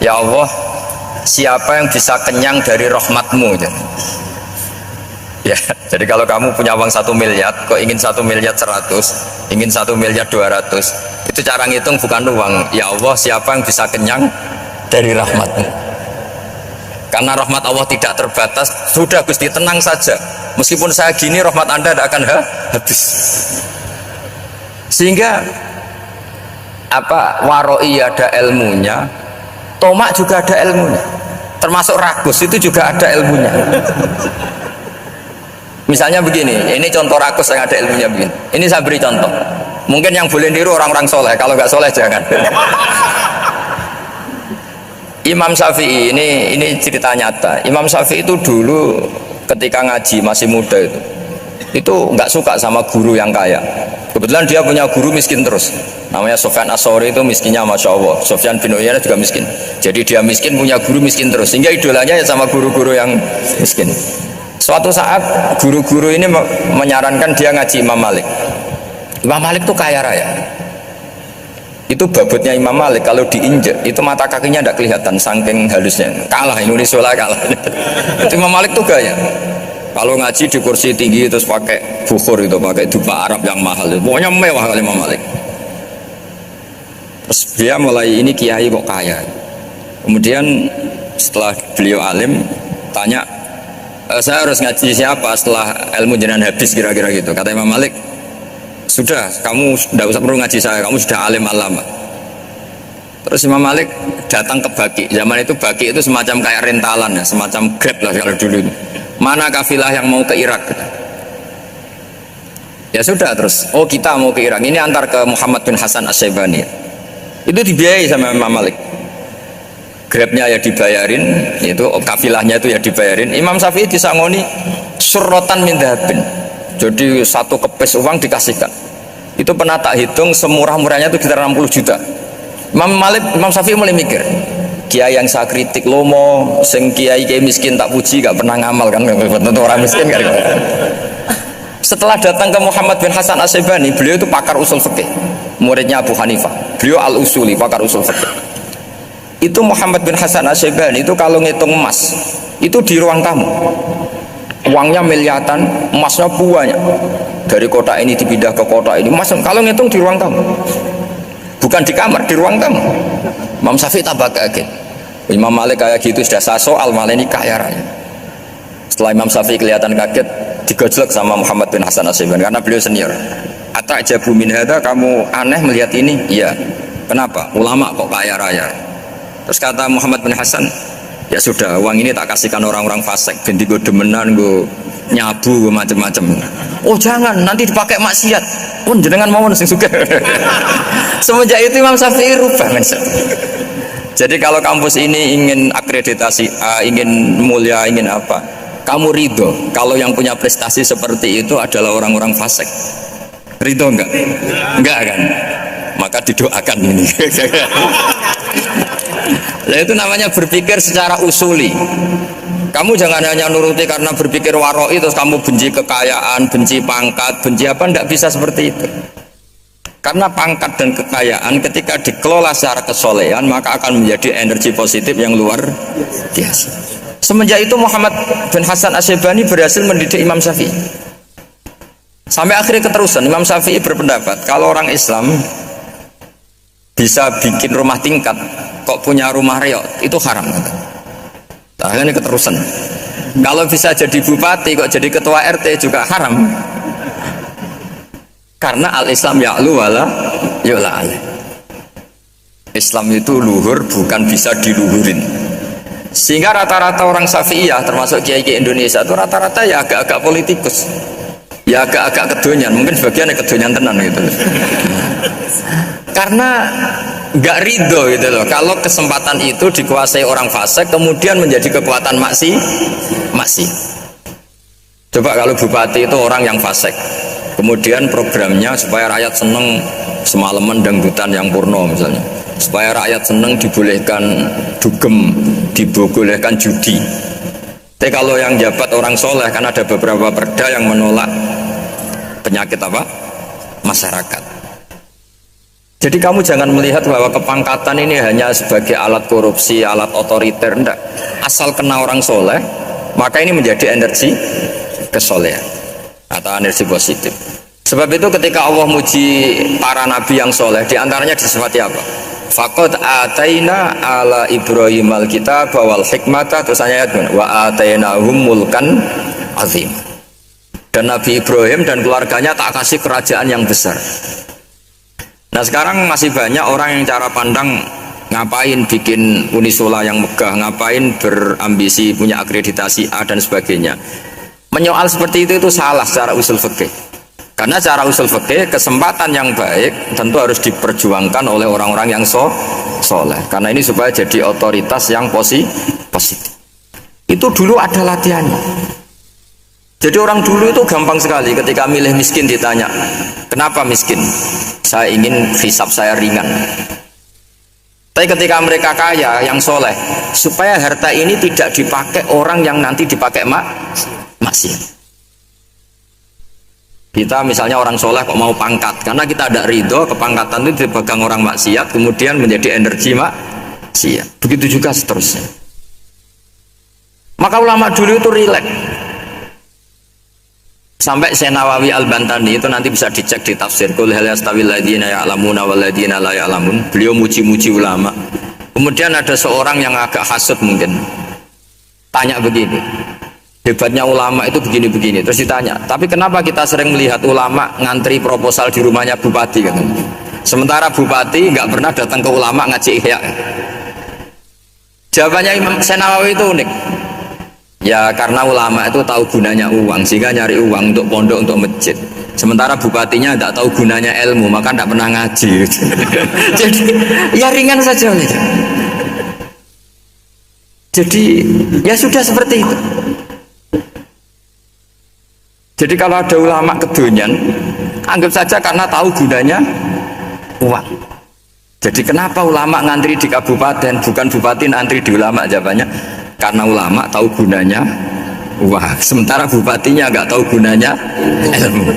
Ya Allah, siapa yang bisa kenyang dari rahmatmu? Ya, jadi kalau kamu punya uang 1 miliar, kok ingin 1 miliar 100, ingin 1 miliar 200, itu cara ngitung bukan uang. Ya Allah, siapa yang bisa kenyang dari rahmatmu? Karena rahmat Allah tidak terbatas. Sudah Gusti, tenang saja, meskipun saya gini, rahmat Anda tidak akan habis. Sehingga waroi ada ilmunya, tomak juga ada ilmunya, termasuk ragus itu juga ada ilmunya. Misalnya begini, ini contoh rakus yang ada ilmunya begini. Ini saya beri contoh. Mungkin yang boleh niru orang-orang soleh, kalau nggak soleh jangan. Imam Syafi'i ini cerita nyata. Imam Syafi'i itu dulu ketika ngaji masih muda itu nggak suka sama guru yang kaya. Kebetulan dia punya guru miskin terus. Namanya Sufyan As-Tsauri, itu miskinnya masya Allah. Sufyan bin Uyainah juga miskin. Jadi dia miskin punya guru miskin terus. Sehingga idolanya ya sama guru-guru yang miskin. Suatu saat guru-guru ini menyarankan dia ngaji Imam Malik. Imam Malik tuh kaya raya. Itu babutnya Imam Malik kalau diinjek itu mata kakinya tidak kelihatan saking halusnya. Kalah Indonesia lah kalah. Itu Imam Malik tuh gaya. Kalau ngaji di kursi tinggi terus pakai bukhur itu, pakai dupa Arab yang mahal itu. Pokoknya mewah kali Imam Malik. Terus dia mulai ini kiai kok kaya. Kemudian setelah beliau alim tanya, saya harus ngaji siapa setelah ilmu jenengan habis kira-kira gitu. Kata Imam Malik, sudah kamu tidak usah perlu ngaji saya, kamu sudah alim alama. Terus Imam Malik datang ke Baki. Zaman itu Baki itu semacam kayak rentalan ya, semacam Grab lah kalau dulu. Mana kafilah yang mau ke Irak? Ya sudah terus, oh kita mau ke Irak. Ini antar ke Muhammad bin Hasan As-Syaibani. Itu dibiayai sama Imam Malik. Grabnya ya dibayarin, itu kafilahnya itu ya dibayarin. Imam Syafi'i disangoni surrotan min dhahabin. Jadi satu kepes uang dikasihkan. Itu pernah tak hitung semurah-murahnya itu sekitar 60 juta. Imam Syafi'i mulai mikir, kiai yang saya kritik lomo, sing kiai miskin tak puji, gak pernah ngamal kan, tentu orang miskin kan. Setelah datang ke Muhammad bin Hasan As-Syaibani, beliau itu pakar usul fikih, muridnya Abu Hanifah. Beliau al-usuli, pakar usul fikih. Itu Muhammad bin Hasan As-Syaibani itu kalau ngitung emas, itu di ruang tamu. Uangnya miliaran, emasnya banyak. Dari kota ini dipindah ke kota ini, emas kalau ngitung di ruang tamu. Bukan di kamar, di ruang tamu. Imam Syafi'i tambah kaget. Imam Malik kayak gitu sudah saya soal, malah ini kaya raya. Setelah Imam Syafi'i kelihatan kaget, digojlok sama Muhammad bin Hasan As-Syaibani karena beliau senior. Ata'jabu min hadza, kamu aneh melihat ini? Iya. Kenapa? Ulama kok kaya raya. Terus kata Muhammad bin Hasan, ya sudah, uang ini tak kasihkan orang-orang fasik, ganti gue demenan, gue nyabu, gue macam-macam. Oh jangan, nanti dipakai maksiat. Pun jenengan mau sing suka. Semenjak itu Imam Syafi'i rubah mindset. Jadi kalau kampus ini ingin akreditasi A, ingin mulia, ingin apa, kamu ridho kalau yang punya prestasi seperti itu adalah orang-orang fasik. Ridho enggak? Enggak kan? Maka didoakan ini. Nah, itu namanya berpikir secara usuli. Kamu jangan hanya nuruti karena berpikir waroi terus kamu benci kekayaan, benci pangkat, benci apa, tidak bisa seperti itu. Karena pangkat dan kekayaan ketika dikelola secara kesolehan maka akan menjadi energi positif yang luar biasa. Semenjak itu Muhammad bin Hasan As-Syaibani berhasil mendidik Imam Syafi'i. Sampai akhirnya keterusan Imam Syafi'i berpendapat kalau orang Islam bisa bikin rumah tingkat kok punya rumah reot itu haram. Nah, ini keterusan. Kalau bisa jadi bupati kok jadi ketua RT juga haram. Karena al-Islam ya'lu wala yu'la alaih. Islam itu luhur bukan bisa diluhurin. Sehingga rata-rata orang Syafi'iyah termasuk kiai-kiai Indonesia itu rata-rata ya agak-agak politikus. Ya agak-agak kedonyan, mungkin sebagian kedonyan tenan gitu. Karena nggak ridho gitu loh kalau kesempatan itu dikuasai orang fasik kemudian menjadi kekuatan maksi. Coba kalau bupati itu orang yang fasik, kemudian programnya supaya rakyat seneng semalaman dangdutan yang purno misalnya, supaya rakyat seneng dibolehkan dugem, dibolehkan judi. Tapi kalau yang jabat orang soleh kan ada beberapa perda yang menolak penyakit apa? Masyarakat. Jadi kamu jangan melihat bahwa kepangkatan ini hanya sebagai alat korupsi, alat otoriter, enggak. Asal kena orang soleh, maka ini menjadi energi kesolehan atau energi positif. Sebab itu ketika Allah muji para nabi yang soleh, diantaranya disifati apa? Faqad ataina ala Ibrahim al-kitab wal hikmata, terus ayat wa atainahum mulkan azim. Dan Nabi Ibrahim dan keluarganya tak kasih kerajaan yang besar. Nah sekarang masih banyak orang yang cara pandang ngapain bikin Unisula yang megah, ngapain berambisi punya akreditasi A dan sebagainya. Menyoal seperti itu salah secara usul fikih. Karena secara usul fikih kesempatan yang baik tentu harus diperjuangkan oleh orang-orang yang soleh. Karena ini supaya jadi otoritas yang positif. Itu dulu ada latihannya. Jadi orang dulu itu gampang sekali ketika milih miskin ditanya, kenapa miskin? Saya ingin hisab saya ringan. Tapi ketika mereka kaya, yang soleh, supaya harta ini tidak dipakai orang yang nanti dipakai maksiat. Kita misalnya orang soleh kok mau pangkat, karena kita ada ridho, kepangkatan itu dipegang orang maksiat, kemudian menjadi energi maksiat. Begitu juga seterusnya. Maka ulama dulu itu rileks. Sampai Syekh Nawawi Al-Bantani itu nanti bisa dicek di tafsir Qul hal yastawil ladzina ya'lamuna wal ladzina la ya'lamun. Beliau muji-muji ulama. Kemudian ada seorang yang agak hasud mungkin tanya begini, hebatnya ulama itu begini-begini. Terus ditanya, tapi kenapa kita sering melihat ulama ngantri proposal di rumahnya bupati kan? Sementara bupati nggak pernah datang ke ulama ngaji ihya. Jawabannya Imam Syekh Nawawi itu unik. Ya karena ulama itu tahu gunanya uang, sehingga nyari uang untuk pondok, untuk masjid. Sementara bupatinya tidak tahu gunanya ilmu, maka tidak pernah ngaji. Jadi ya ringan saja. Jadi ya sudah seperti itu. Jadi kalau ada ulama kedonyan, anggap saja karena tahu gunanya uang. Jadi kenapa ulama ngantri di kabupaten, bukan bupati ngantri di ulama? Jawabannya karena ulama tahu gunanya uang, sementara bupatinya nggak tahu gunanya ilmu.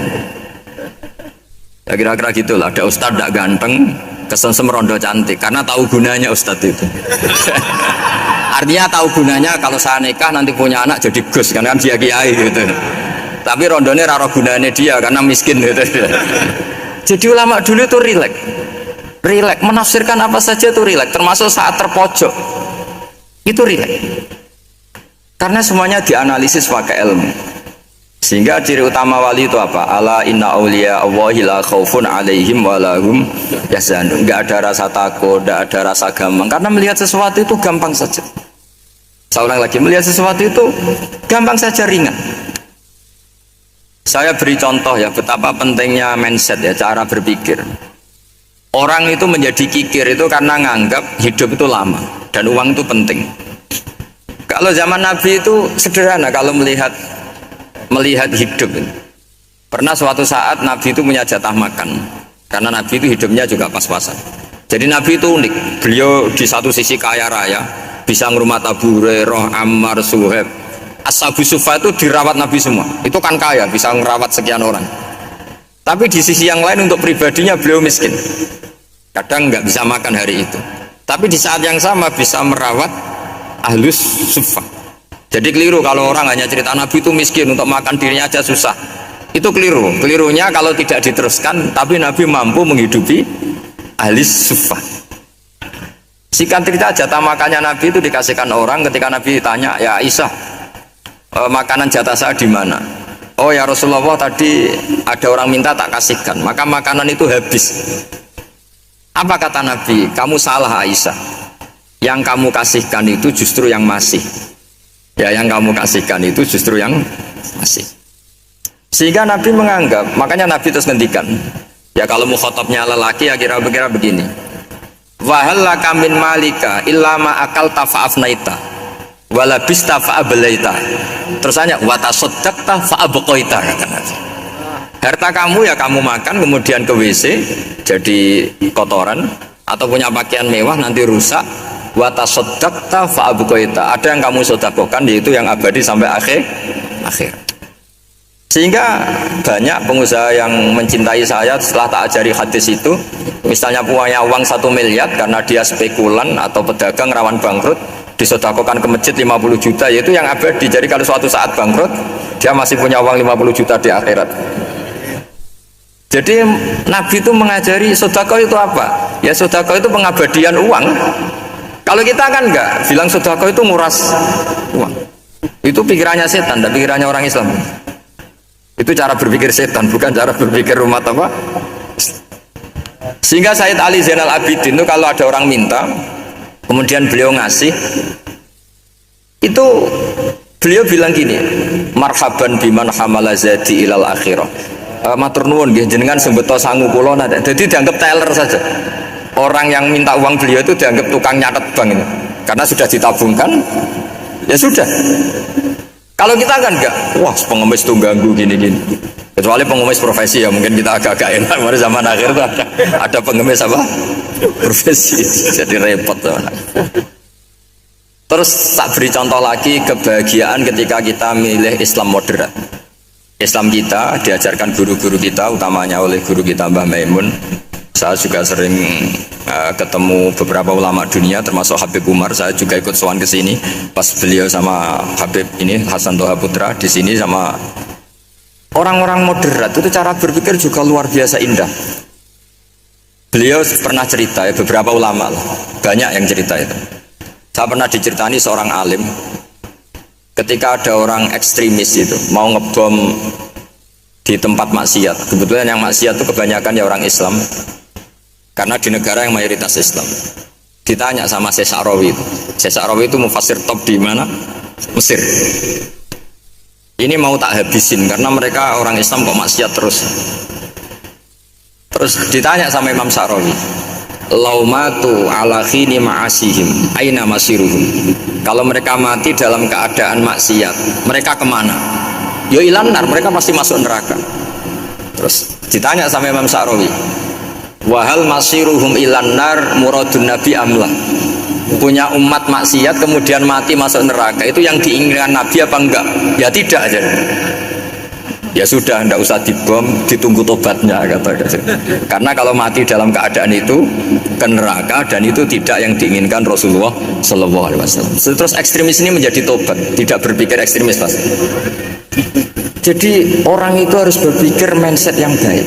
Ya kira-kira gitulah. Ada ustadz tidak ganteng, kesensem rondo cantik, karena tahu gunanya ustadz itu. Artinya tahu gunanya kalau saya nikah nanti punya anak jadi gus, kan dia kiai gitu. Tapi rondonya raro gunanya dia karena miskin gitu. Jadi ulama dulu itu rileks, menafsirkan apa saja itu rileks, termasuk saat terpojok itu rileks. Karena semuanya dianalisis pakai ilmu. Sehingga ciri utama wali itu apa? Ala inna awliya Allahi la khaufun alaihim walahum yahzanun. Enggak ada rasa takut, enggak ada rasa gampang. Karena melihat sesuatu itu gampang saja. Saya ulang lagi, melihat sesuatu itu gampang saja, ringan. Saya beri contoh ya betapa pentingnya mindset ya, cara berpikir. Orang itu menjadi kikir itu karena nganggap hidup itu lama dan uang itu penting. Kalau zaman Nabi itu sederhana kalau melihat hidup. Pernah suatu saat Nabi itu punya jatah makan, karena Nabi itu hidupnya juga pas-pasan. Jadi Nabi itu unik. Beliau di satu sisi kaya raya, bisa ngurmat Abu Hurairah, Ammar, Suhaib. Ashabu Sufa itu dirawat Nabi semua. Itu kan kaya, bisa ngerawat sekian orang. Tapi di sisi yang lain untuk pribadinya beliau miskin. Kadang nggak bisa makan hari itu. Tapi di saat yang sama bisa merawat Ahlus Sufa. Jadi keliru kalau orang hanya cerita Nabi itu miskin, untuk makan dirinya aja susah. Itu keliru. Kelirunya kalau tidak diteruskan, tapi Nabi mampu menghidupi Ahlus Sufa. Singkat cerita, jatah makannya Nabi itu dikasihkan orang. Ketika Nabi ditanya, ya Aisyah, makanan jatah saya di mana? Oh ya Rasulullah, tadi ada orang minta tak kasihkan, maka makanan itu habis. Apa kata Nabi? Kamu salah Aisyah. Yang kamu kasihkan itu justru yang masih. Ya, yang kamu kasihkan itu justru yang masih. Sehingga Nabi menganggap, makanya Nabi terus ngendikan. Ya kalau mukhatabnya lelaki ya kira-kira begini. Wa hal laka min malika illa ma akalta fa'afnaita wa labista fa'ablaita. Terus tanya wa tasaddaqta fa'abqaita, kata Nabi. Harta kamu ya kamu makan kemudian ke WC jadi kotoran, atau punya pakaian mewah nanti rusak. Wa tasaddaqta fa'abqaita. Ada yang kamu sedekahkan, yaitu yang abadi sampai akhir. Sehingga banyak pengusaha yang mencintai saya setelah tak ajari hadis itu, misalnya punya uang 1 miliar karena dia spekulan atau pedagang rawan bangkrut, disedekahkan ke masjid 50 juta, yaitu yang abadi. Jadi kalau suatu saat bangkrut, dia masih punya uang 50 juta di akhirat. Jadi Nabi itu mengajari sedekah itu apa? Ya sedekah itu pengabadian uang. Kalau kita kan enggak, bilang sedekah itu nguras uang. Itu pikirannya setan, dan pikirannya orang Islam. Itu cara berpikir setan, bukan cara berpikir umat apa. Sehingga Sayyid Ali Zainal Abidin itu kalau ada orang minta, kemudian beliau ngasih, itu Beliau bilang gini, marhaban biman hamala zadi ilal akhirah. Matur nuwun nggih jenengan sing beto sangu kula nate. Jadi dianggap teller saja. Orang yang minta uang beliau itu dianggap tukang nyatet bank ini. Karena sudah ditabungkan, ya sudah. Kalau kita kan enggak, wah pengemis tuh ganggu gini-gini. Kecuali pengemis profesi ya mungkin kita agak-agak enak. Pada zaman akhir tuh ada pengemis apa? Profesi, jadi repot tuh. Terus tak beri contoh lagi kebahagiaan ketika kita milih Islam moderat. Islam kita diajarkan guru-guru kita, utamanya oleh guru kita Mbah Maimun. Saya juga sering ketemu beberapa ulama dunia, termasuk Habib Umar. Saya juga ikut sowan ke sini pas beliau sama Habib ini Hasan Toha Putra di sini sama orang-orang moderat. Itu cara berpikir juga luar biasa indah. Beliau pernah cerita ya, beberapa ulama lah, banyak yang cerita itu. Saya pernah diceritani seorang alim ketika ada orang ekstremis itu mau ngebom di tempat maksiat. Kebetulan yang maksiat itu kebanyakan ya orang Islam karena di negara yang mayoritas Islam. Ditanya sama Syekh Sa'rawi itu. Syekh Sa'rawi itu mufassir top di mana? Mesir. Ini mau tak habisin karena mereka orang Islam kok maksiat terus. Terus ditanya sama Imam Sa'rawi, laumatu ala khini ma'asihim aina masiruhum. Kalau mereka mati dalam keadaan maksiat, mereka kemana? Ya ilanar, mereka pasti masuk neraka. Terus ditanya sama Imam Sa'rawi, wahal masiruhum ilanar muradun nabi amlah. Punya umat maksiat kemudian mati masuk neraka, itu yang diinginkan Nabi apa enggak? Ya tidak aja. Ya sudah, tidak usah dibom, ditunggu tobatnya kata. Karena kalau mati dalam keadaan itu ke neraka dan itu tidak yang diinginkan Rasulullah Shallallahu Alaihi Wasallam. Terus ekstremis ini menjadi tobat, tidak berpikir ekstremis pas. Jadi orang itu harus berpikir mindset yang baik.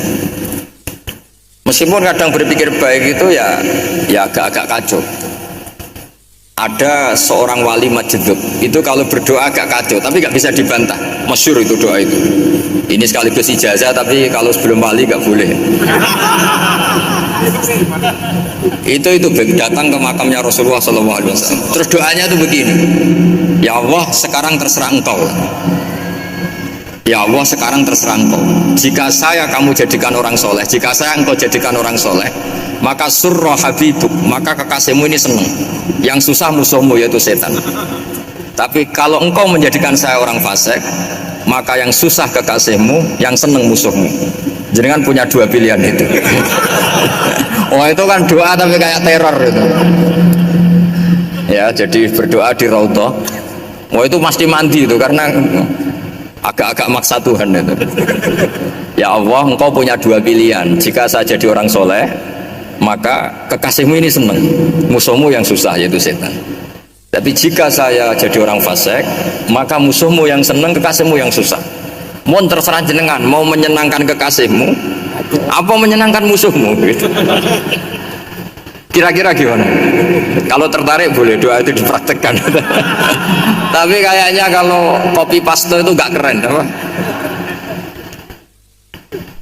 Meskipun kadang berpikir baik itu ya agak-agak kacau. Ada seorang wali Majdub itu kalau berdoa agak kacau, tapi nggak bisa dibantah. Masyhur itu doa itu. Ini sekaligus ijazah, tapi kalau sebelum wali nggak boleh. Itu datang ke makamnya Rasulullah SAW. Terus doanya itu begini, ya Allah sekarang terserah engkau. Ya Allah sekarang terserah engkau. Jika saya kamu jadikan orang soleh, jika saya engkau jadikan orang soleh, maka surra habibuk, maka kekasihmu ini senang. Yang susah musuhmu yaitu setan. Tapi kalau engkau menjadikan saya orang fasik, maka yang susah kekasihmu, yang senang musuhmu. Jangan punya dua pilihan itu. Oh itu kan doa tapi kayak teror itu. Ya jadi berdoa di Raudhah. Oh itu mesti mandi itu karena agak-agak maksa Tuhan itu. Ya Allah, engkau punya dua pilihan. Jika saya jadi orang soleh, maka kekasihmu ini senang, musuhmu yang susah yaitu setan. Tapi jika saya jadi orang fasik, maka musuhmu yang senang, kekasihmu yang susah. Mohon terserah jenengan, mau menyenangkan kekasihmu apa menyenangkan musuhmu gitu. Kira-kira gimana? Kalau tertarik boleh doa itu dipraktekkan. Tapi kayaknya kalau copy paste itu gak keren apa?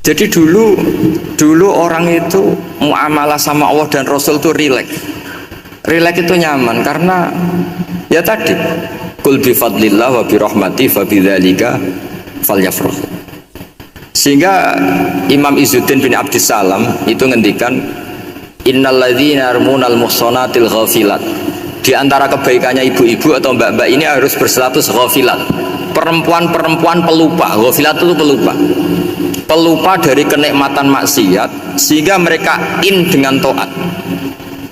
Jadi dulu orang itu muamalah sama Allah dan Rasul itu rileks. Rileks itu nyaman karena ya tadi kul bi fadlillah wa bi rahmati fa bidzalika falyafrah. Sehingga Imam Izzuddin bin Abdissalam itu ngendikan innalladzina yarmunal muhsanatil ghafilat. Di antara kebaikannya ibu-ibu atau mbak-mbak ini harus berstatus ghafilat. Perempuan-perempuan pelupa. Ghafilat itu pelupa. Pelupa dari kenikmatan maksiat sehingga mereka dengan taat.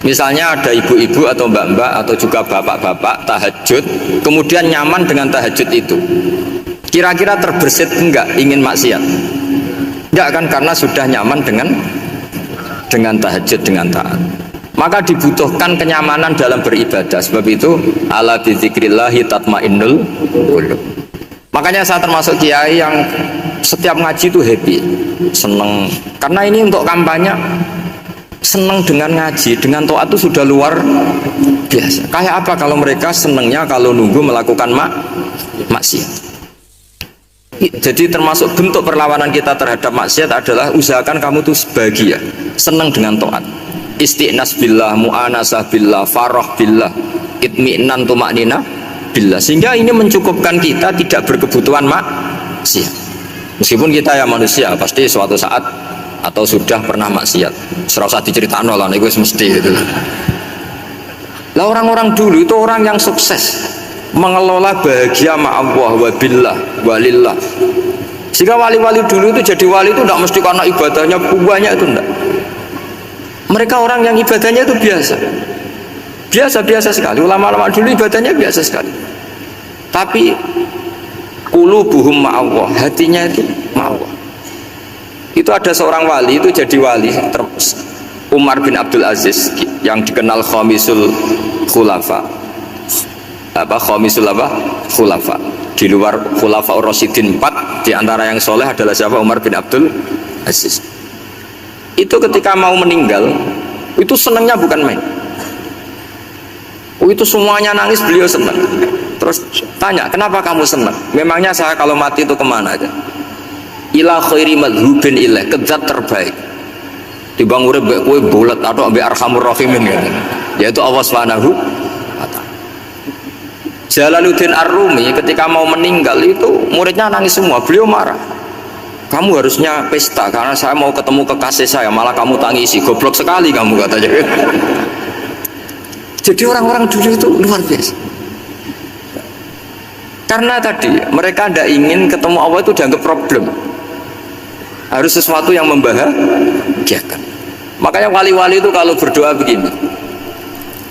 Misalnya ada ibu-ibu atau mbak-mbak atau juga bapak-bapak tahajud, kemudian nyaman dengan tahajud itu. Kira-kira terbersit enggak ingin maksiat? Enggak kan, karena sudah nyaman dengan tahajud, dengan taat. Maka dibutuhkan kenyamanan dalam beribadah. Sebab itu ala bizikrillahi tatmainnul qulub. Makanya saya termasuk kiai yang setiap ngaji itu happy, seneng. Karena ini untuk kampanye, seneng dengan ngaji, dengan taat itu sudah luar biasa. Kayak apa kalau mereka senengnya kalau nunggu melakukan maksiat. Jadi termasuk bentuk perlawanan kita terhadap maksiat adalah usahakan kamu tuh bahagia, senang dengan taat. Istiqnas billah, mu'anasah billah, farah billah, itmi'nan tumaknina billah. Sehingga ini mencukupkan kita tidak berkebutuhan maksiat. Meskipun kita ya manusia, pasti suatu saat atau sudah pernah maksiat. Serasa diceritakan lah, itu mesti gitu. Lah orang-orang dulu itu orang yang sukses mengelola bahagia ma Allah wa billah walillah. Sehingga wali-wali dulu itu jadi wali itu tidak mesti karena ibadahnya banyak, itu enggak. Mereka orang yang ibadahnya itu biasa sekali. Ulama-ulama dulu ibadahnya biasa sekali. Tapi qulubuhum ma Allah, hatinya itu ma Allah. Itu ada seorang wali itu jadi wali, Umar bin Abdul Aziz, yang dikenal khamisul khulafa. Khulafa. Di luar khulafa Rasyidin 4, di antara yang soleh adalah siapa? Umar bin Abdul Aziz. Itu ketika mau meninggal, itu senangnya bukan main. Itu semuanya nangis, beliau senang. Terus tanya, kenapa kamu senang? Memangnya saya kalau mati itu kemana aja? Ila khairi madhubin ilah, ke zat terbaik. Dibang urip mbek kowe bulet atau mbek arhamur rahimin ya. Yaitu Allah Subhanahu wa taala. Jalaluddin Ar-Rumi ketika mau meninggal itu muridnya nangis semua, beliau marah. Kamu harusnya pesta karena saya mau ketemu kekasih saya, malah kamu tangisi, goblok sekali kamu katanya. Jadi orang-orang dulu itu luar biasa. Karena tadi mereka tidak ingin ketemu Allah itu dianggap problem. Harus sesuatu yang membahagiakan. Makanya wali-wali itu kalau berdoa begini,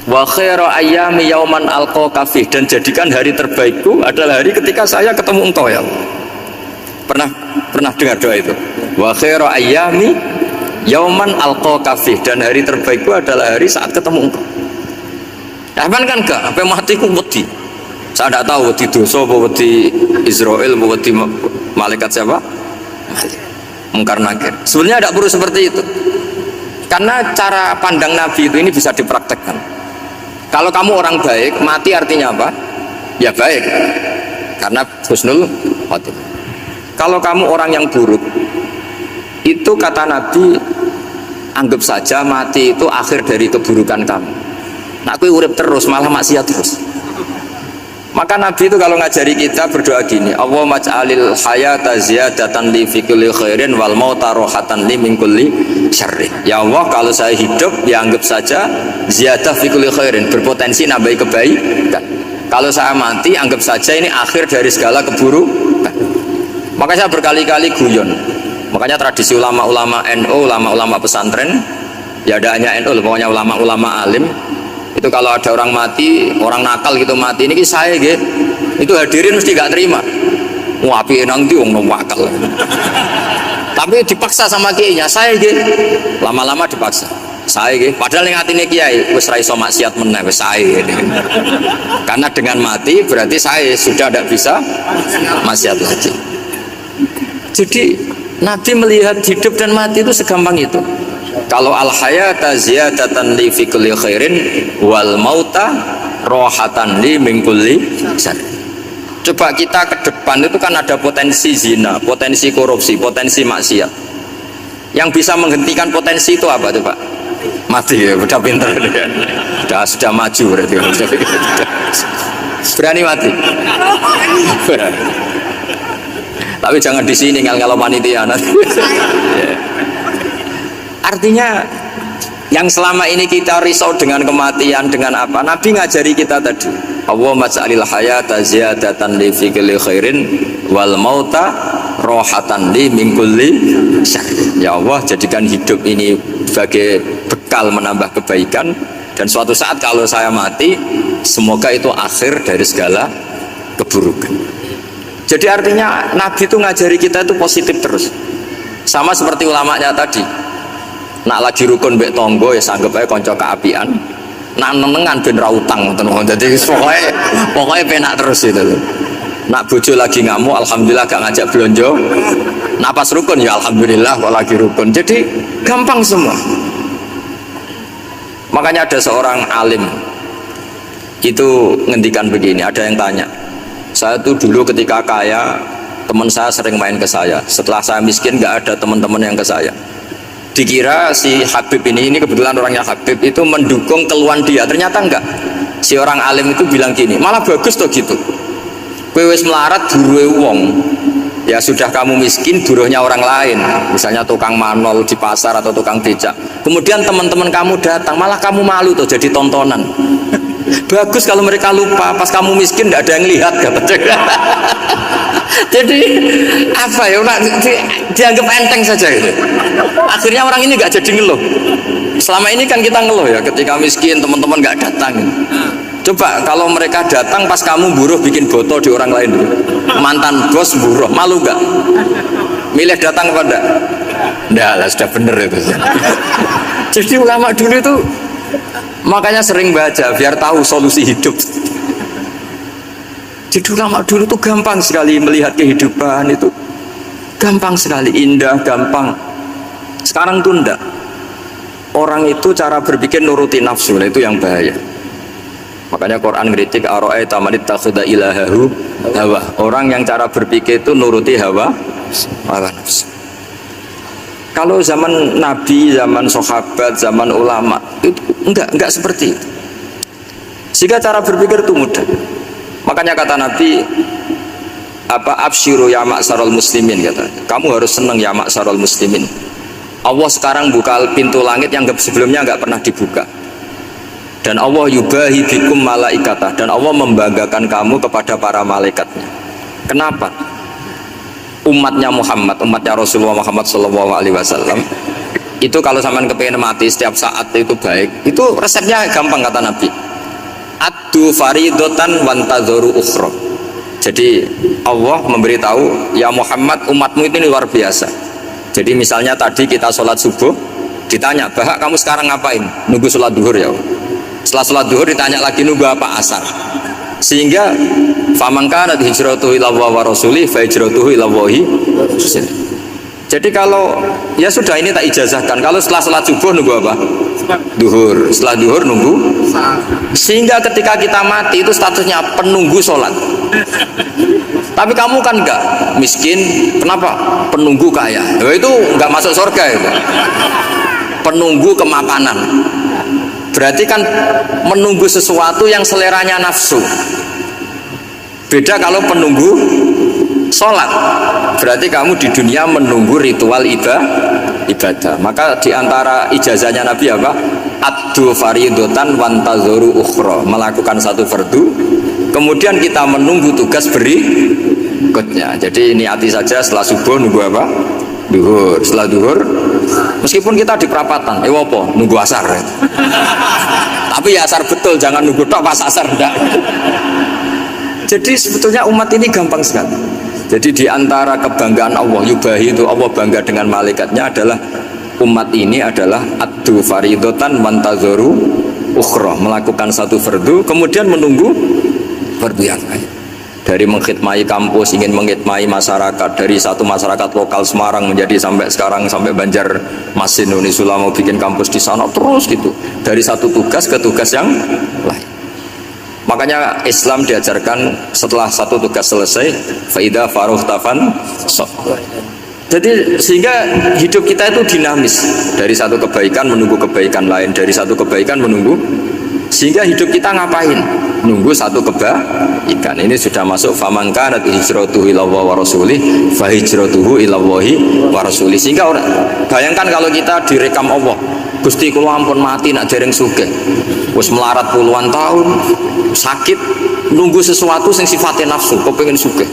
wa khairu ayyami yauman alqa fih, dan jadikan hari terbaikku adalah hari ketika saya ketemu engkau ya Allah. Pernah dengar doa itu? Wa khairu ayyami yauman alqa fih, dan hari terbaikku adalah hari saat ketemu engkau. Apaan kan enggak? Sampai matiku wedi. Saya tidak tahu wedi dosa apa wedi Israel apa wedi malaikat siapa? Mungkar nakir. Sebenarnya tidak perlu seperti itu. Karena cara pandang Nabi itu ini bisa dipraktekkan. Kalau kamu orang baik, mati artinya apa? Ya baik. Karena husnul khotimah. Kalau kamu orang yang buruk, itu kata Nabi, anggap saja mati itu akhir dari keburukan kamu. Nah, aku urip terus, malah maksiat terus. Maka Nabi itu kalau ngajari kita berdoa gini, Allahumma ja'alil hayata ziyadatan li fi kulli khairin wal mauta rohatan li min kulli syarrin. Ya Allah, kalau saya hidup, ya anggap saja ziyadah fi kulli khairin, berpotensi nambahi kebaikan. Kalau saya mati, anggap saja ini akhir dari segala keburukan. Maka saya berkali-kali guyon. Makanya tradisi ulama-ulama NU, ulama-ulama pesantren, ya ada hanya NU, pokoknya ulama-ulama alim. Itu kalau ada orang mati, orang nakal gitu mati, ini saya gitu, itu hadirin mesti gak terima. Wah, api enang di wong nakal. Tapi dipaksa sama kiainya, saya gitu. Lama-lama dipaksa. Saya gitu. Padahal yang hati ini kiai, wis ra iso maksiat meneh wis saya gitu. Karena dengan mati berarti saya sudah tidak bisa maksiat lagi. Jadi Nabi melihat hidup dan mati itu segampang itu. Kalau al hayata ziyadatan li fi kulli khairin wal mauta rohatan li min kulli syarr. Coba kita ke depan itu kan ada potensi zina, potensi korupsi, potensi maksiat. Yang bisa menghentikan potensi itu apa tuh Pak? Mati ya, udah pinter ya. Sudah maju berarti. Berani mati. Tapi jangan di sini kalau panitia nanti. Artinya yang selama ini kita risau dengan kematian, dengan apa? Nabi ngajari kita tadi. Allahumma ja'alil hayata ziyadatan li fi kulli khairin wal mauta rohatan li min kulli syarr. Ya Allah, jadikan hidup ini sebagai bekal menambah kebaikan, dan suatu saat kalau saya mati, semoga itu akhir dari segala keburukan. Jadi artinya Nabi itu ngajari kita itu positif terus. Sama seperti ulamanya tadi. Nak lagi rukun mbek tonggo ya sanggep ae kanca keapian. Nak nenengan ben ra utang ngoten. Dadi pokoke penak terus itu. Nak bojo lagi ngamuk alhamdulillah gak ngajak blonjo. Nak pas rukun ya alhamdulillah kok lagi rukun. Jadi gampang semua. Makanya ada seorang alim itu ngendikan begini, ada yang tanya. Saya tuh dulu ketika kaya, teman saya sering main ke saya. Setelah saya miskin gak ada teman-teman yang ke saya. Dikira si Habib ini kebetulan orangnya Habib itu mendukung keluhan dia, ternyata enggak. Si orang alim itu bilang gini, malah bagus toh gitu. Kowe wis melarat buruhe wong. Ya sudah kamu miskin, buruhnya orang lain. Misalnya tukang manol di pasar atau tukang becak. Kemudian teman-teman kamu datang, malah kamu malu tuh jadi tontonan. Bagus kalau mereka lupa pas kamu miskin tidak ada yang lihat katanya. Jadi apa ya, dianggap enteng saja itu. Akhirnya orang ini nggak jadi ngeluh. Selama ini kan kita ngeluh ya, ketika miskin teman-teman nggak datang. Coba kalau mereka datang pas kamu buruh bikin foto di orang lain, mantan bos buruh, malu nggak? Milih datang apa enggak? Enggak lah, sudah bener itu. Jadi ulama dulu itu makanya sering baca biar tahu solusi hidup. Jadi ulama dulu tuh gampang sekali melihat kehidupan itu, gampang sekali, indah, gampang. Sekarang tuh enggak. Orang itu cara berpikir nuruti nafsu, nah itu yang bahaya. Makanya Quran kritik ara'aita man ittakhadha ilahahu hawa. Orang yang cara berpikir itu nuruti hawa nafsu. Kalau zaman Nabi, zaman sahabat, zaman ulama itu enggak seperti itu. Sehingga cara berpikir itu mudah. Makanya kata Nabi, absyiru ya ma'sarul muslimin, kata. Kamu harus senang ya ma'sarul muslimin. Allah sekarang buka pintu langit yang sebelumnya enggak pernah dibuka. Dan Allah yubahi bikum malaikatah, dan Allah membanggakan kamu kepada para malaikatnya. Kenapa? Umatnya Muhammad, umatnya Rasulullah Muhammad SAW itu kalau sampean kepengen mati setiap saat itu baik, itu resepnya gampang kata Nabi. Addu faridotan wantadzoru ukhra. Jadi Allah memberitahu, ya Muhammad, umatmu ini luar biasa. Jadi misalnya tadi kita sholat subuh, ditanya, bahak kamu sekarang ngapain? Nunggu sholat duhur ya. Setelah sholat duhur ditanya lagi, nunggu apa? Asar. Sehingga faman kana hijratuhu ila Allah wa rasulih fa hijratuhu ila Allahi. Jadi kalau ya sudah ini tak ijazahkan, kalau setelah sholat subuh nunggu apa? Duhur. Setelah duhur nunggu. Sehingga ketika kita mati itu statusnya penunggu sholat. Tapi kamu kan enggak miskin, kenapa? Penunggu kaya. Nah, itu enggak masuk surga itu. Penunggu kemapanan. Berarti kan menunggu sesuatu yang seleranya nafsu. Beda kalau penunggu sholat, berarti kamu di dunia menunggu ritual ibadah. Maka diantara ijazahnya Nabi apa? Addu faridotan wantazuru ukhra, melakukan satu fardu, kemudian kita menunggu tugas berikutnya. Jadi niati saja setelah subuh nunggu apa? Duhur. Setelah duhur, meskipun kita di perapatan, apa? Nunggu asar. Tapi ya asar betul, jangan nunggu tok pas asar enggak. Jadi sebetulnya umat ini gampang sekali. Jadi di antara kebanggaan Allah, yubahi itu Allah bangga dengan malaikatnya adalah umat ini adalah addu faridotan wantazuru ukhra, melakukan satu fardu kemudian menunggu fardu yang lain. Dari mengkhidmati kampus, ingin mengkhidmati masyarakat, dari satu masyarakat lokal Semarang menjadi sampai sekarang sampai Banjarmasin, Unisula mau bikin kampus di sana terus gitu, dari satu tugas ke tugas yang lain. Makanya Islam diajarkan setelah satu tugas selesai, faida faruh tafan. Jadi sehingga hidup kita itu dinamis, dari satu kebaikan menunggu kebaikan lain, dari satu kebaikan menunggu, sehingga hidup kita ngapain? Nunggu satu kebaikan. Ini sudah masuk faman kanat hijratuhu ila Allah wa rasulih fa hijratuhu ila Allahi wa rasulih. Sehingga bayangkan kalau kita direkam Allah, Gusti kula ampun mati nak dereng sugih, wis melarat puluhan tahun, sakit, nunggu sesuatu sing sifatnya nafsu, kepengin sugih.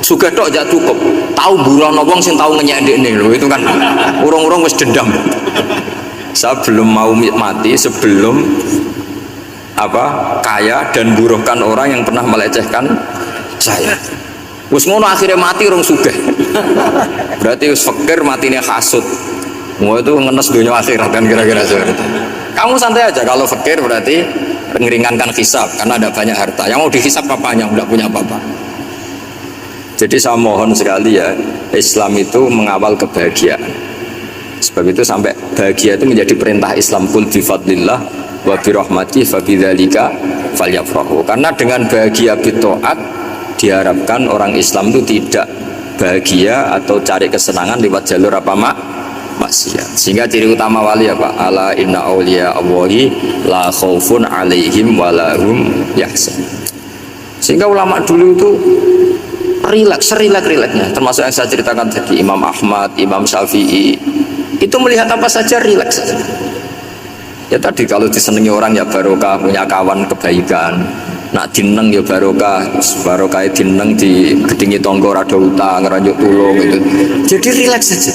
Sugih tok aja cukup. Tahu burono wong sing tahu ngenyek ndekne lho, itu kan urung-urung wis dendam. Saya belum mau mati sebelum kaya dan buruhkan orang yang pernah melecehkan saya. Wis ngono akhirnya mati urung sugih. Berarti wis fakir matine hasud. Mau itu ngenes dunia akhirat kan kira-kira seperti itu. Kamu santai aja kalau fakir berarti meringankan hisab karena ada banyak harta. Yang mau dihisab papanya enggak punya apa-apa. Jadi saya mohon sekali ya, Islam itu mengawal kebahagiaan. Sebab itu sampai bahagia itu menjadi perintah Islam, qul bi fadlillah wa bi rahmati fa bidzalika falyafrahu. Karena dengan bahagia bitaat diharapkan orang Islam itu tidak bahagia atau cari kesenangan lewat jalur maksiat. Sehingga ciri utama wali apa? Ala inna awliya Allahi la khaufun alaihim walahum yahzanun. Sehingga ulama dulu itu rileks-rileksnya, termasuk yang saya ceritakan tadi, Imam Ahmad, Imam Syafi'i, itu melihat apa saja rileks saja. Ya tadi kalau disenangi orang ya barokah, punya kawan kebaikan. Nak dineng ya barokah dineng di gedingi tonggo rada utang ngeranjuk tulung itu. Jadi rileks saja.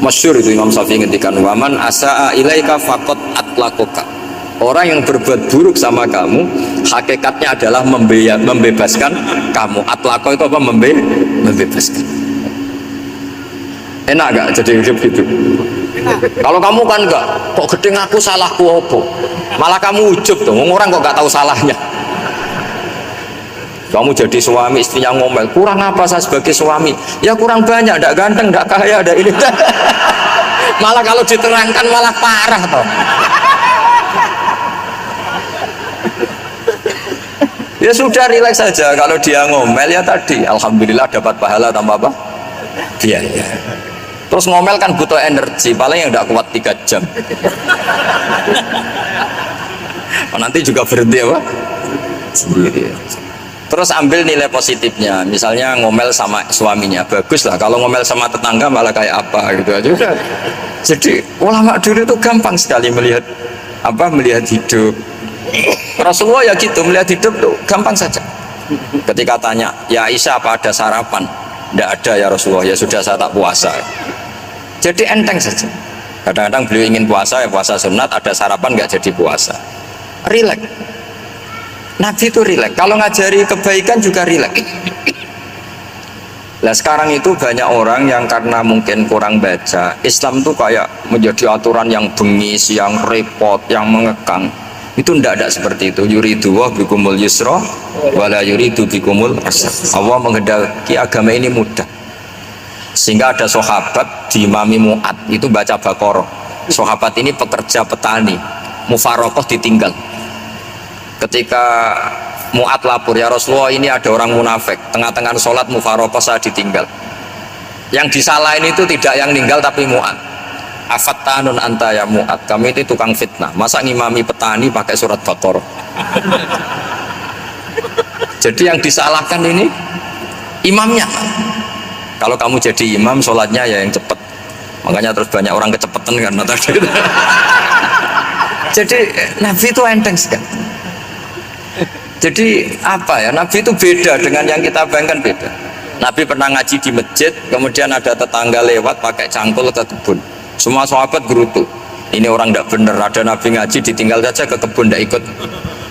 Masyhur itu Imam Syafi'i ngendikan waman asaa ilaika faqat atlaquka. Orang yang berbuat buruk sama kamu hakikatnya adalah membebaskan kamu. Atlaqo itu apa? Membebaskan. Enak gak jadi hidup gitu? Kalau kamu kan enggak, kok gedeng aku salahku apa? Malah kamu ujub tuh, orang kok gak tahu salahnya. Kamu jadi suami, istrinya ngomel, kurang apa saya sebagai suami? Ya kurang banyak, enggak ganteng, enggak kaya, enggak ini. Malah kalau diterangkan malah parah toh. Ya sudah rileks saja, kalau dia ngomel ya tadi, alhamdulillah dapat pahala tambah apa? Biaya. Terus ngomel kan butuh energi, paling yang tidak kuat 3 jam. Nanti juga berhenti apa? Sendiri. Terus ambil nilai positifnya, misalnya ngomel sama suaminya, bagus lah. Kalau ngomel sama tetangga malah kayak apa gitu aja. Jadi ulama dulu itu gampang sekali melihat hidup. Rasulullah ya gitu, melihat hidup tuh gampang saja. Ketika tanya, ya Aisyah apa ada sarapan? Tidak ada ya Rasulullah, ya sudah saya tak puasa. Jadi enteng saja. Kadang-kadang beliau ingin puasa, ya puasa sunat, ada sarapan nggak jadi puasa. Rileks. Nabi itu rileks. Kalau ngajari kebaikan juga rileks. Nah sekarang itu banyak orang yang karena mungkin kurang baca, Islam itu kayak menjadi aturan yang bengis, yang repot, yang mengekang. Itu tidak seperti itu. Yuridu wa bikumul yusra wala yuridu bikumul usra. Allah menghendaki agama ini mudah. Sehingga ada sahabat di Imami Mu'ad itu baca Baqarah. Sahabat ini pekerja petani, mufarokoh ditinggal. Ketika Mu'ad lapor, ya Rasulullah ini ada orang munafik, tengah-tengah sholat mufarokoh saya ditinggal. Yang disalahin itu tidak yang ninggal tapi Mu'ad. Afattanun anta ya Mu'ad, kami itu tukang fitnah. Masa ngimami petani pakai surat Baqarah? Jadi yang disalahkan ini imamnya. Kalau kamu jadi imam, sholatnya ya yang cepat. Makanya terus banyak orang kecepatan karena tadi. Jadi Nabi itu enteng sekali. Jadi apa ya? Nabi itu beda dengan yang kita bayangkan, beda. Nabi pernah ngaji di masjid, kemudian ada tetangga lewat pakai cangkul ke kebun. Semua sahabat gerutu. Ini orang tidak benar. Ada Nabi ngaji ditinggal saja ke kebun, tidak ikut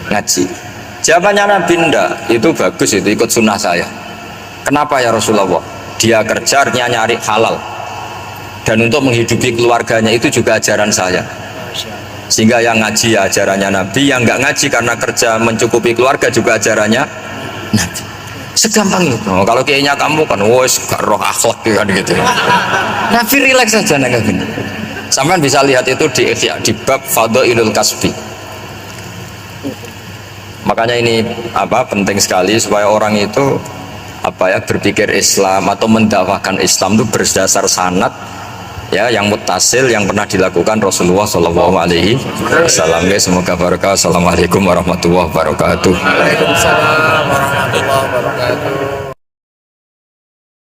ngaji. Jawabannya Nabi tidak. Itu bagus, itu ikut sunnah saya. Kenapa ya Rasulullah? Dia kerjanya nyari halal, dan untuk menghidupi keluarganya itu juga ajaran saya. Sehingga yang ngaji ya ajarannya Nabi, yang nggak ngaji karena kerja mencukupi keluarga juga ajarannya Nabi. Segampang itu. Kalau kayaknya kamu kan, wes gak roh akhlak kan gitu. Nabi rileks saja nggak gini. Sampai bisa lihat itu di bab Fadhailul Kasbi. Makanya ini penting sekali supaya orang itu berpikir Islam atau mendakwahkan Islam itu berdasar sanad ya yang muttasil yang pernah dilakukan Rasulullah SAW. Semoga barokah. Assalamualaikum warahmatullahi wabarakatuh. Waalaikumsalam warahmatullahi wabarakatuh.